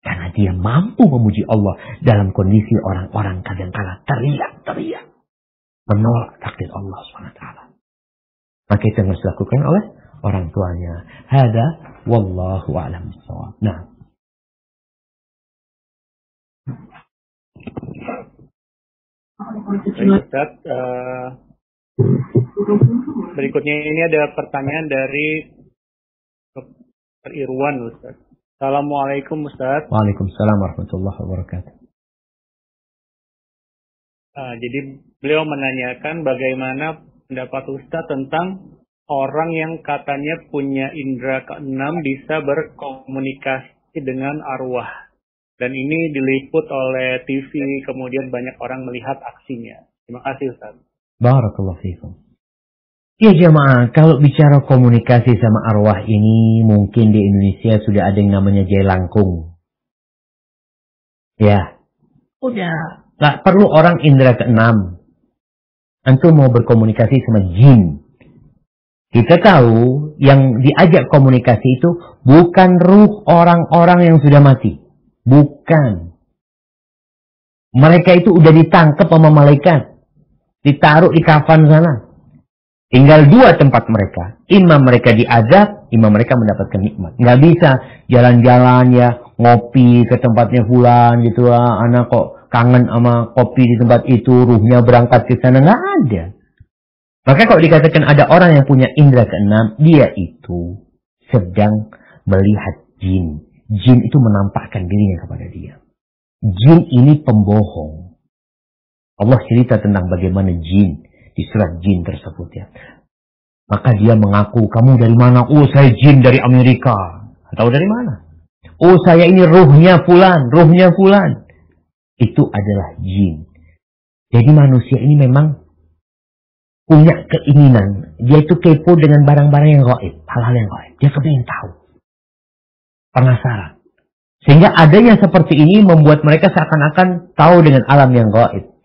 Karena dia mampu memuji Allah dalam kondisi orang-orang kadangkala teriak-teriak menolak takdir Allah SWT. Maka itu yang harus dilakukan oleh orang tuanya. Hada wallahu a'lam bishawab. Nah. Ustaz, berikutnya ini ada pertanyaan dari Dr. Irwan, Ustaz. Assalamualaikum Ustaz. Waalaikumsalam warahmatullahi wabarakatuh. Jadi beliau menanyakan bagaimana pendapat Ustaz tentang orang yang katanya punya indera keenam bisa berkomunikasi dengan arwah. Dan ini diliput oleh TV, kemudian banyak orang melihat aksinya. Terima kasih Ustaz. Barakallahu fiikum. Ya jemaah, kalau bicara komunikasi sama arwah ini, mungkin di Indonesia sudah ada yang namanya jailangkung. Ya, udah. Gak perlu orang indera keenam. Antum mau berkomunikasi sama jin. Kita tahu yang diajak komunikasi itu bukan ruh orang-orang yang sudah mati. Bukan. Mereka itu udah ditangkap sama malaikat. Ditaruh di kafan sana. Tinggal dua tempat mereka. Imam mereka diazab, imam mereka mendapatkan nikmat. Nggak bisa jalan-jalan ya, ngopi ke tempatnya fulan gitu lah. Anak kok kangen sama kopi di tempat itu, ruhnya berangkat ke sana. Nggak ada. Maka kalau dikatakan ada orang yang punya indera keenam, dia itu sedang melihat jin. Jin itu menampakkan dirinya kepada dia. Jin ini pembohong. Allah cerita tentang bagaimana jin di surat jin tersebut ya. Maka dia mengaku, kamu dari mana? Oh, saya jin dari Amerika. Atau dari mana? Oh, saya ini ruhnya fulan, ruhnya fulan. Itu adalah jin. Jadi manusia ini memang punya keinginan. Dia itu kepo dengan barang-barang yang gaib, hal-hal yang gaib. Dia kepingin tahu. Penasaran. Sehingga adanya seperti ini membuat mereka seakan-akan tahu dengan alam yang gaib.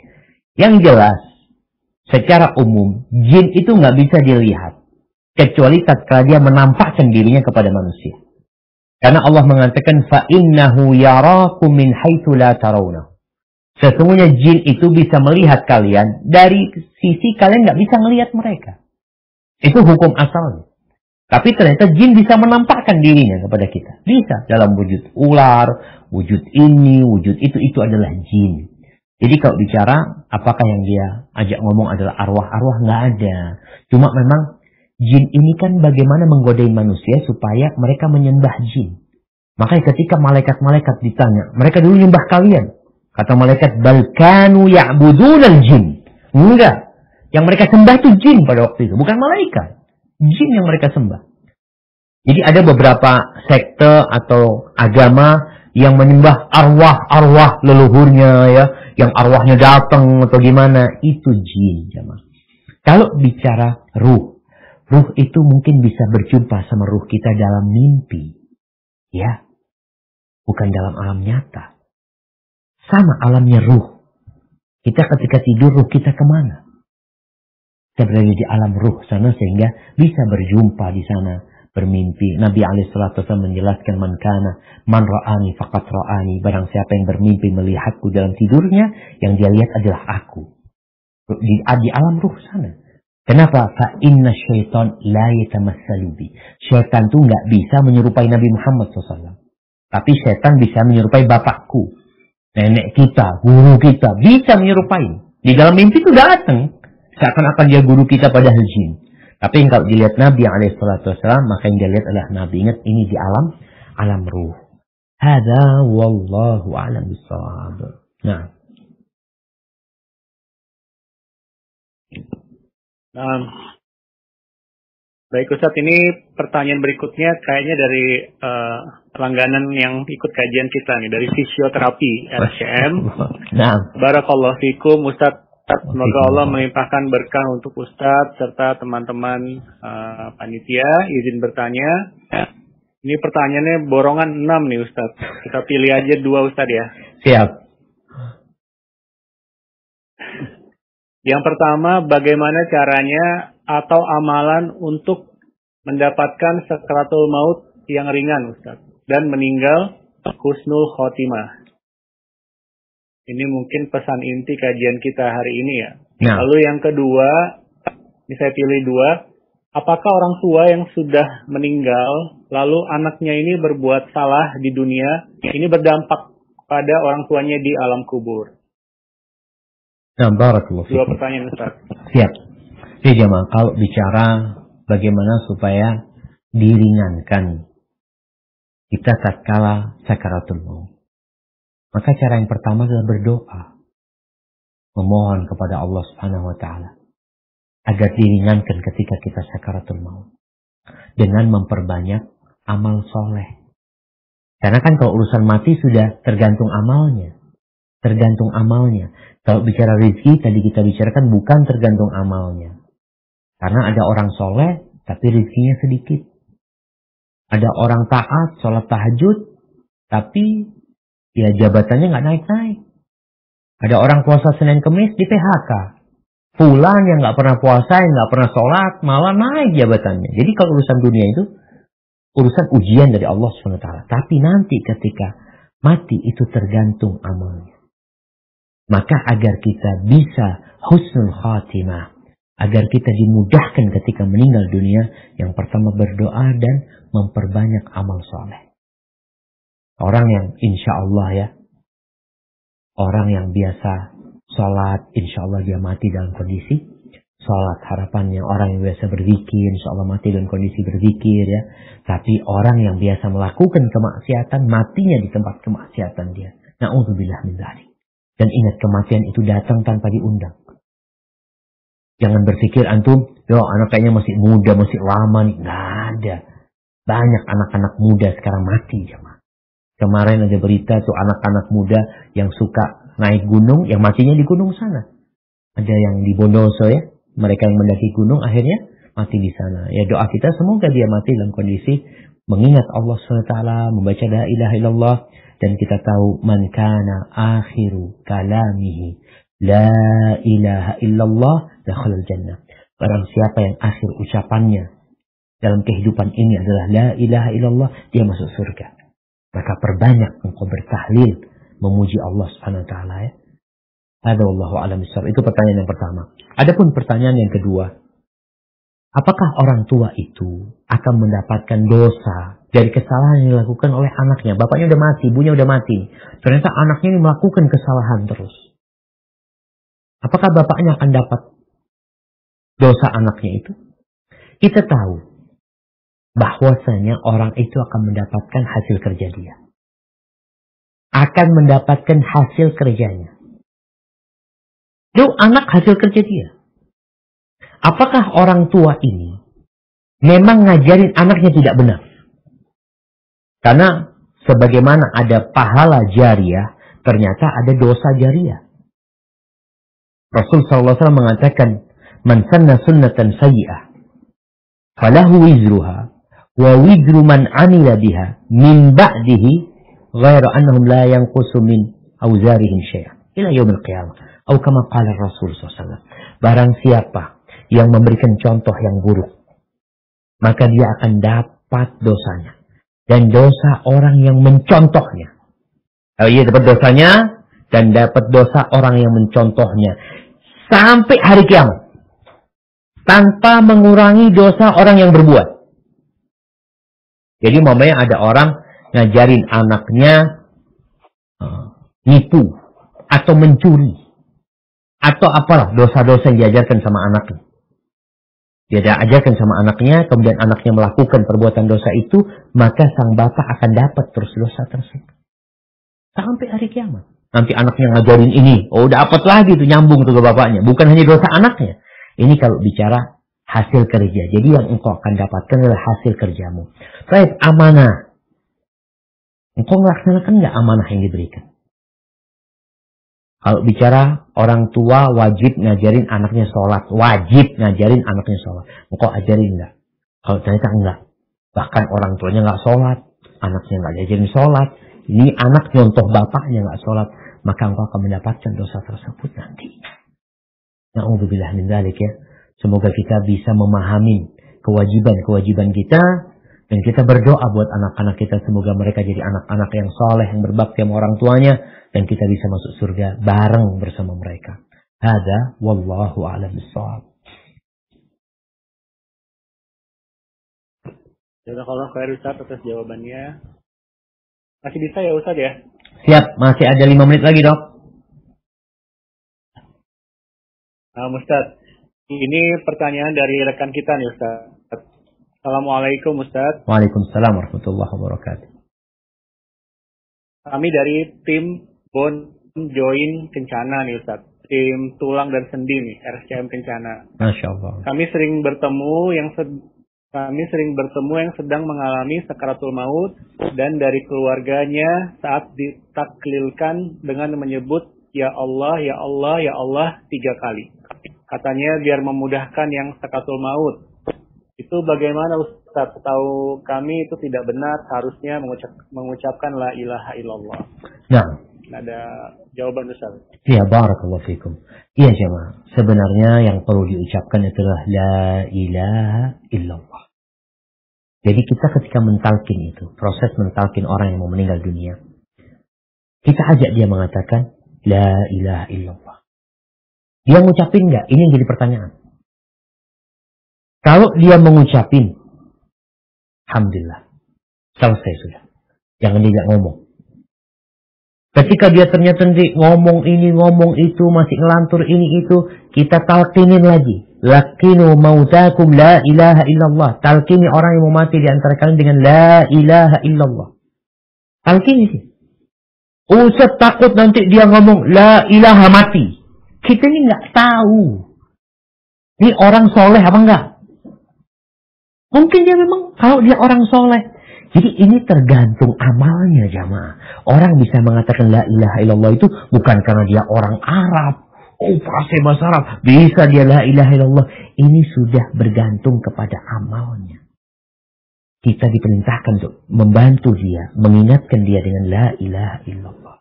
Yang jelas, secara umum, jin itu nggak bisa dilihat. Kecuali tatkala dia menampakkan dirinya kepada manusia. Karena Allah mengatakan, فَإِنَّهُ يَرَاكُمْ مِنْ حَيْثُ لَا تَرَوْنَهُ. Sesungguhnya jin itu bisa melihat kalian dari sisi kalian nggak bisa melihat mereka. Itu hukum asalnya. Tapi ternyata jin bisa menampakkan dirinya kepada kita. Bisa dalam wujud ular, wujud ini, wujud itu adalah jin. Jadi kalau bicara, apakah yang dia ajak ngomong adalah arwah-arwah? Nggak ada. Cuma memang jin ini kan bagaimana menggodai manusia supaya mereka menyembah jin. Makanya ketika malaikat-malaikat ditanya, mereka dulu nyembah kalian. Kata malaikat, bal kanu ya'budunal jin. Enggak. Yang mereka sembah itu jin pada waktu itu, bukan malaikat. Jin yang mereka sembah. Jadi ada beberapa sekte atau agama yang menyembah arwah-arwah leluhurnya ya, yang arwahnya datang atau gimana, itu jin jemaah. Kalau bicara ruh itu mungkin bisa berjumpa sama ruh kita dalam mimpi. Ya. Bukan dalam alam nyata. Sama alamnya ruh. Kita ketika tidur, ruh kita kemana? Kita berada di alam ruh sana sehingga bisa berjumpa di sana, bermimpi. Nabi SAW menjelaskan, man ra'ani faqat ra'ani. Barang siapa yang bermimpi melihatku dalam tidurnya, yang dia lihat adalah aku. Di alam ruh sana. Kenapa? Fa inna syaitan la yatamassalu bi. Syaitan itu nggak bisa menyerupai Nabi Muhammad SAW. Tapi syaitan bisa menyerupai bapakku, nenek kita, guru kita, bisa menyerupai. Di dalam mimpi itu datang. Seakan-akan dia guru kita padahal jin. Tapi kalau dilihat Nabi SAW, maka yang dia lihat adalah Nabi. Ingat, ini di alam ruh. Hada wallahu a'lam bishawab. Nah. Baik Ustadz, ini pertanyaan berikutnya kayaknya dari langganan yang ikut kajian kita nih, dari fisioterapi RCM. Nah. Barakallahu fikum Ustadz, semoga Allah melimpahkan berkah untuk Ustadz serta teman-teman panitia. Izin bertanya. Ini pertanyaannya borongan 6 nih Ustadz. Kita pilih aja 2 Ustadz ya. Siap. Yang pertama, bagaimana caranya atau amalan untuk mendapatkan sakaratul maut yang ringan, Ustaz, dan meninggal husnul khotimah. Ini mungkin pesan inti kajian kita hari ini ya. Nah. Lalu yang kedua, ini saya pilih 2. Apakah orang tua yang sudah meninggal, lalu anaknya ini berbuat salah di dunia, ini berdampak pada orang tuanya di alam kubur? Nah, barakallahu fikum. 2 pertanyaan Ustaz. Siap. Jadi jemaah, kalau bicara bagaimana supaya diringankan kita tatkala sakaratul maut, maka cara yang pertama adalah berdoa, memohon kepada Allah Subhanahu wa taala agar diringankan ketika kita sakaratul maut dengan memperbanyak amal soleh. Karena kan kalau urusan mati sudah tergantung amalnya. Kalau bicara rezeki tadi kita bicarakan bukan tergantung amalnya. Karena ada orang soleh tapi rezekinya sedikit. Ada orang taat, sholat tahajud, tapi ya jabatannya nggak naik-naik. Ada orang puasa Senin Kemis di PHK. Fulan yang nggak pernah puasa, yang nggak pernah sholat, malah naik jabatannya. Jadi kalau urusan dunia itu urusan ujian dari Allah SWT. Tapi nanti ketika mati itu tergantung amalnya. Maka agar kita bisa husnul khatimah, agar kita dimudahkan ketika meninggal dunia. Yang pertama berdoa dan memperbanyak amal soleh. Orang yang insya Allah ya, orang yang biasa sholat, insya Allah dia mati dalam kondisi sholat. Harapannya orang yang biasa berzikir, insya Allah mati dalam kondisi berzikir ya. Tapi orang yang biasa melakukan kemaksiatan, matinya di tempat kemaksiatan dia. Na'udzubillah min dzalik. Dan ingat, kematian itu datang tanpa diundang. Jangan berpikir antum, anak kayaknya masih muda, masih lama nih. Nggak ada. Banyak anak-anak muda sekarang mati jemaah. Kemarin ada berita tuh anak-anak muda yang suka naik gunung, yang matinya di gunung sana. Ada yang di Bondoso ya, mereka yang mendaki gunung akhirnya mati di sana. Ya doa kita semoga dia mati dalam kondisi mengingat Allah SWT, membaca la ilaha illallah. Dan kita tahu man kana akhiru kalamihi la ilaha illallah dakhalal jannah. Barang siapa yang akhir ucapannya dalam kehidupan ini adalah la ilaha illallah, dia masuk surga. Maka perbanyak engkau bertahlil memuji Allah Subhanahu wa taala ya. Hadza wallahu a'lam bissawab. Itu pertanyaan yang pertama. Adapun pertanyaan yang kedua, apakah orang tua itu akan mendapatkan dosa dari kesalahan yang dilakukan oleh anaknya? Bapaknya udah mati, ibunya udah mati. Ternyata anaknya ini melakukan kesalahan terus. Apakah bapaknya akan dapat dosa anaknya itu? Kita tahu bahwasanya orang itu akan mendapatkan hasil kerja dia. Akan mendapatkan hasil kerjanya. Itu anak hasil kerja dia. Apakah orang tua ini memang ngajarin anaknya tidak benar? Karena sebagaimana ada pahala jariah, ternyata ada dosa jariah. Rasul SAW mengatakan, man sanna sunnatan sayyi'ah, falahu wizruha, wa wizru man amila biha, min ba'dihi, ghairu annahum la yanqusu min awzarihim syai'ah, ila yaumil qiyamah. Atau kama qala Rasul SAW. Barang siapa yang memberikan contoh yang buruk, maka dia akan dapat dosanya. Dan dosa orang yang mencontohnya. Ia dapat dosanya dan dapat dosa orang yang mencontohnya. Sampai hari kiamat. Tanpa mengurangi dosa orang yang berbuat. Jadi umpamanya ada orang ngajarin anaknya nipu. Atau mencuri. Atau apalah dosa-dosa yang diajarkan sama anaknya. Dia ajarkan sama anaknya, kemudian anaknya melakukan perbuatan dosa itu, maka sang bapak akan dapat terus dosa tersebut. Sampai hari kiamat. Nanti anaknya ngajarin ini, dapat lagi tuh nyambung tuh ke bapaknya. Bukan hanya dosa anaknya. Ini kalau bicara hasil kerja. Jadi yang engkau akan dapatkan adalah hasil kerjamu. Baik, amanah. Engkau melaksanakan nggak amanah yang diberikan? Kalau bicara orang tua wajib ngajarin anaknya sholat. Wajib ngajarin anaknya sholat. Engkau ajarin enggak? Kalau ternyata enggak. Bahkan orang tuanya enggak sholat. Anaknya enggak diajarin sholat. Ini anak nyontoh bapaknya enggak sholat. Maka engkau akan mendapatkan dosa tersebut nanti. Na'udzubillah min dzalik ya. Semoga kita bisa memahami kewajiban-kewajiban kita. Dan kita berdoa buat anak-anak kita. Semoga mereka jadi anak-anak yang soleh, yang berbakti sama orang tuanya. Dan kita bisa masuk surga bareng bersama mereka. Hada wallahu a'lam bissawab. Jazakallahu khair Ustaz atas jawabannya. Masih bisa ya Ustaz ya? Siap, masih ada 5 menit lagi dok. Ustaz, ini pertanyaan dari rekan kita nih Ustaz. Assalamualaikum Ustaz. Waalaikumsalam warahmatullahi wabarakatuh. Kami dari tim Bon Join Kencana nih Ustaz. Tim tulang dan sendi nih, RSCM Kencana. Masya Allah. Kami sering bertemu yang sedang mengalami sakaratul maut dan dari keluarganya saat ditaklilkan dengan menyebut ya Allah, ya Allah, ya Allah 3 kali. Katanya biar memudahkan yang sakaratul maut. Itu bagaimana Ustaz? Setahu kami itu tidak benar, harusnya mengucapkan la ilaha illallah. Nah, ada jawaban Ustaz. Ya, barakallahu fikum. Iya jemaah, sebenarnya yang perlu diucapkan itulah la ilaha illallah. Jadi kita ketika mentalkin itu, proses mentalkin orang yang mau meninggal dunia, kita ajak dia mengatakan la ilaha illallah. Dia ngucapin nggak? Ini yang jadi pertanyaan. Kalau dia mengucapin, alhamdulillah, selesai sudah. Jangan dia ngomong. Ketika dia ternyata ngomong ini, ngomong itu, masih ngelantur ini itu, kita talqinin lagi. Lakinu mautakum la ilaha illallah. Talqini orang yang mau mati di antara kalian dengan la ilaha illallah. Talqini sih. Ustaz takut nanti dia ngomong la ilaha mati. Kita ini nggak tahu. Ini orang soleh apa enggak? Mungkin dia memang, kalau dia orang soleh. Jadi ini tergantung amalnya jamaah. Orang bisa mengatakan la ilaha illallah itu bukan karena dia orang Arab. Oh, fasih bahasa Arab. Bisa dia la ilaha illallah. Ini sudah bergantung kepada amalnya. Kita diperintahkan untuk membantu dia, mengingatkan dia dengan la ilaha illallah.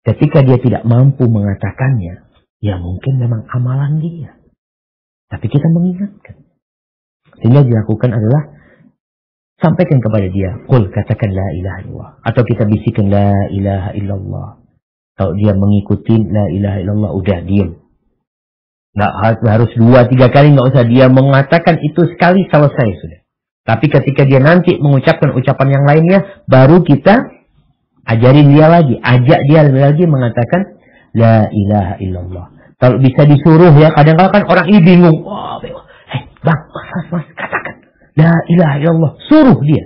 Ketika dia tidak mampu mengatakannya, ya mungkin memang amalan dia. Tapi kita mengingatkan. Sehingga dilakukan adalah sampaikan kepada dia, qul, katakan la ilaha illallah. Atau kita bisikan la ilaha illallah. Kalau dia mengikuti la ilaha illallah, udah diam. Nggak harus 2-3 kali, nggak usah. Dia mengatakan itu sekali, selesai sudah. Tapi ketika dia nanti mengucapkan ucapan yang lainnya, baru kita ajarin dia lagi. Ajak dia lagi mengatakan la ilaha illallah. Kalau bisa disuruh ya, kadang-kadang kan orang ini bingung. Wah, bang, mas, katakan la ilaha illallah. Suruh dia.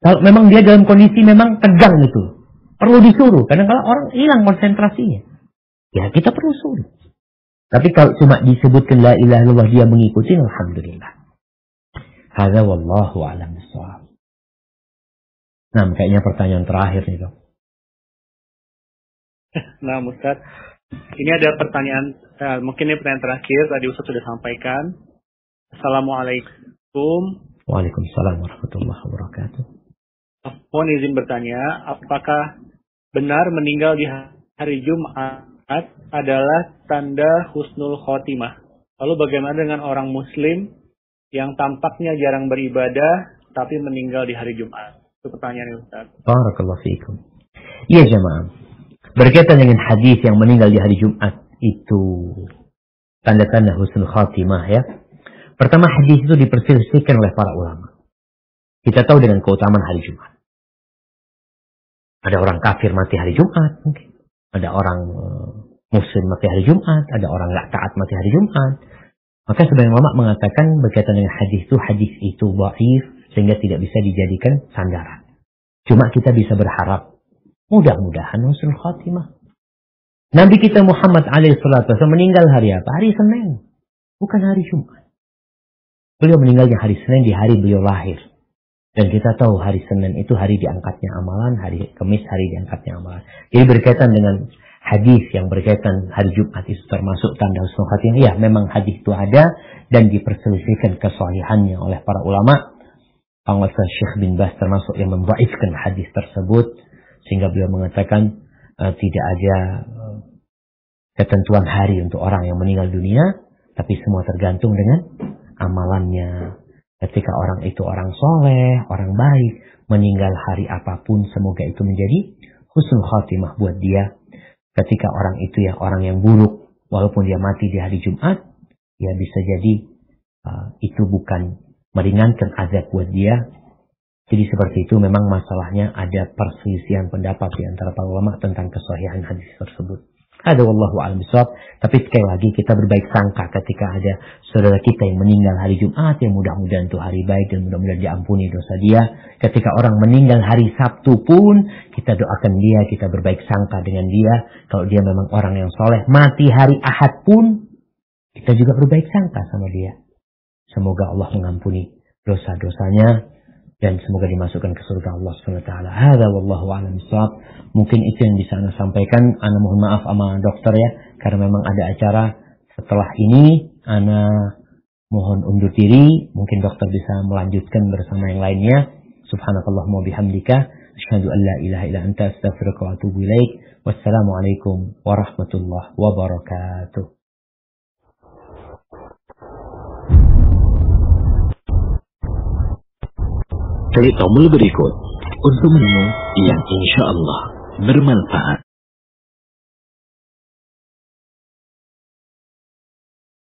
Kalau memang dia dalam kondisi memang tegang gitu, perlu disuruh. Kadang-kadang orang hilang konsentrasinya. Ya kita perlu suruh. Tapi kalau cuma disebutkan la ilaha illallah dia mengikuti, alhamdulillah. Hadza wallahu a'lam bishawab. Nah, kayaknya pertanyaan terakhir nih, Dok. Nah, Ustaz, ini ada pertanyaan, mungkin ini pertanyaan terakhir, tadi Ustaz sudah sampaikan. Assalamualaikum. Waalaikumsalam warahmatullahi wabarakatuh. Mohon izin bertanya, apakah benar meninggal di hari Jumat adalah tanda husnul khotimah? Lalu bagaimana dengan orang muslim yang tampaknya jarang beribadah tapi meninggal di hari Jumat? Itu pertanyaan Ustaz. Barakallahu fiikum. Iya jemaah. Berkaitan dengan hadis yang meninggal di hari Jumat itu tanda-tanda husnul khatimah ya. Pertama, hadis itu diperselisihkan oleh para ulama. Kita tahu dengan keutamaan hari Jumat. Ada orang kafir mati hari Jumat mungkin. Ada orang muslim mati hari Jumat. Ada orang nggak taat mati hari Jumat. Maka sebagian ulama mengatakan berkaitan dengan hadis itu dhaif sehingga tidak bisa dijadikan sandaran. Cuma kita bisa berharap mudah-mudahan husnul khatimah. Nabi kita Muhammad alaihissalam meninggal hari apa? Hari Senin. Bukan hari Jumat. Beliau meninggalnya hari Senin, di hari beliau lahir. Dan kita tahu hari Senin itu hari diangkatnya amalan, hari Kamis hari diangkatnya amalan. Jadi berkaitan dengan hadis yang berkaitan hari Jumat itu termasuk tanda husnul khatimah. Ya, memang hadis itu ada dan diperselisihkan kesahihannya oleh para ulama. Penguasa Syekh bin Baz termasuk yang membaifkan hadis tersebut. Sehingga beliau mengatakan tidak ada ketentuan hari untuk orang yang meninggal dunia. Tapi semua tergantung dengan amalannya. Ketika orang itu orang soleh, orang baik, meninggal hari apapun, semoga itu menjadi husnul khatimah buat dia. Ketika orang itu ya orang yang buruk, walaupun dia mati di hari Jumat, ya bisa jadi itu bukan meringankan azab buat dia. Jadi seperti itu memang masalahnya ada perselisihan pendapat di antara para ulama tentang kesahihan hadis tersebut. Ada wallahu a'lam bishawab. Tapi sekali lagi kita berbaik sangka ketika ada saudara kita yang meninggal hari Jumat, yang mudah-mudahan itu hari baik dan mudah-mudahan diampuni dosa dia. Ketika orang meninggal hari Sabtu pun kita doakan dia, kita berbaik sangka dengan dia. Kalau dia memang orang yang soleh, mati hari Ahad pun kita juga berbaik sangka sama dia. Semoga Allah mengampuni dosa-dosanya dan semoga dimasukkan ke surga Allah SWT. Hadza wallahu a'lam bishawab. Mungkin itu yang bisa Anda sampaikan. Ana mohon maaf sama dokter ya, karena memang ada acara setelah ini. Ana mohon undur diri. Mungkin dokter bisa melanjutkan bersama yang lainnya. Subhanakallahumma bihamdika asyhadu an la ilaha illa anta astaghfiruka wa atubu ilaik. Wassalamualaikum warahmatullahi wabarakatuh. Klik tombol berikut untuk menu yang insya Allah bermanfaat.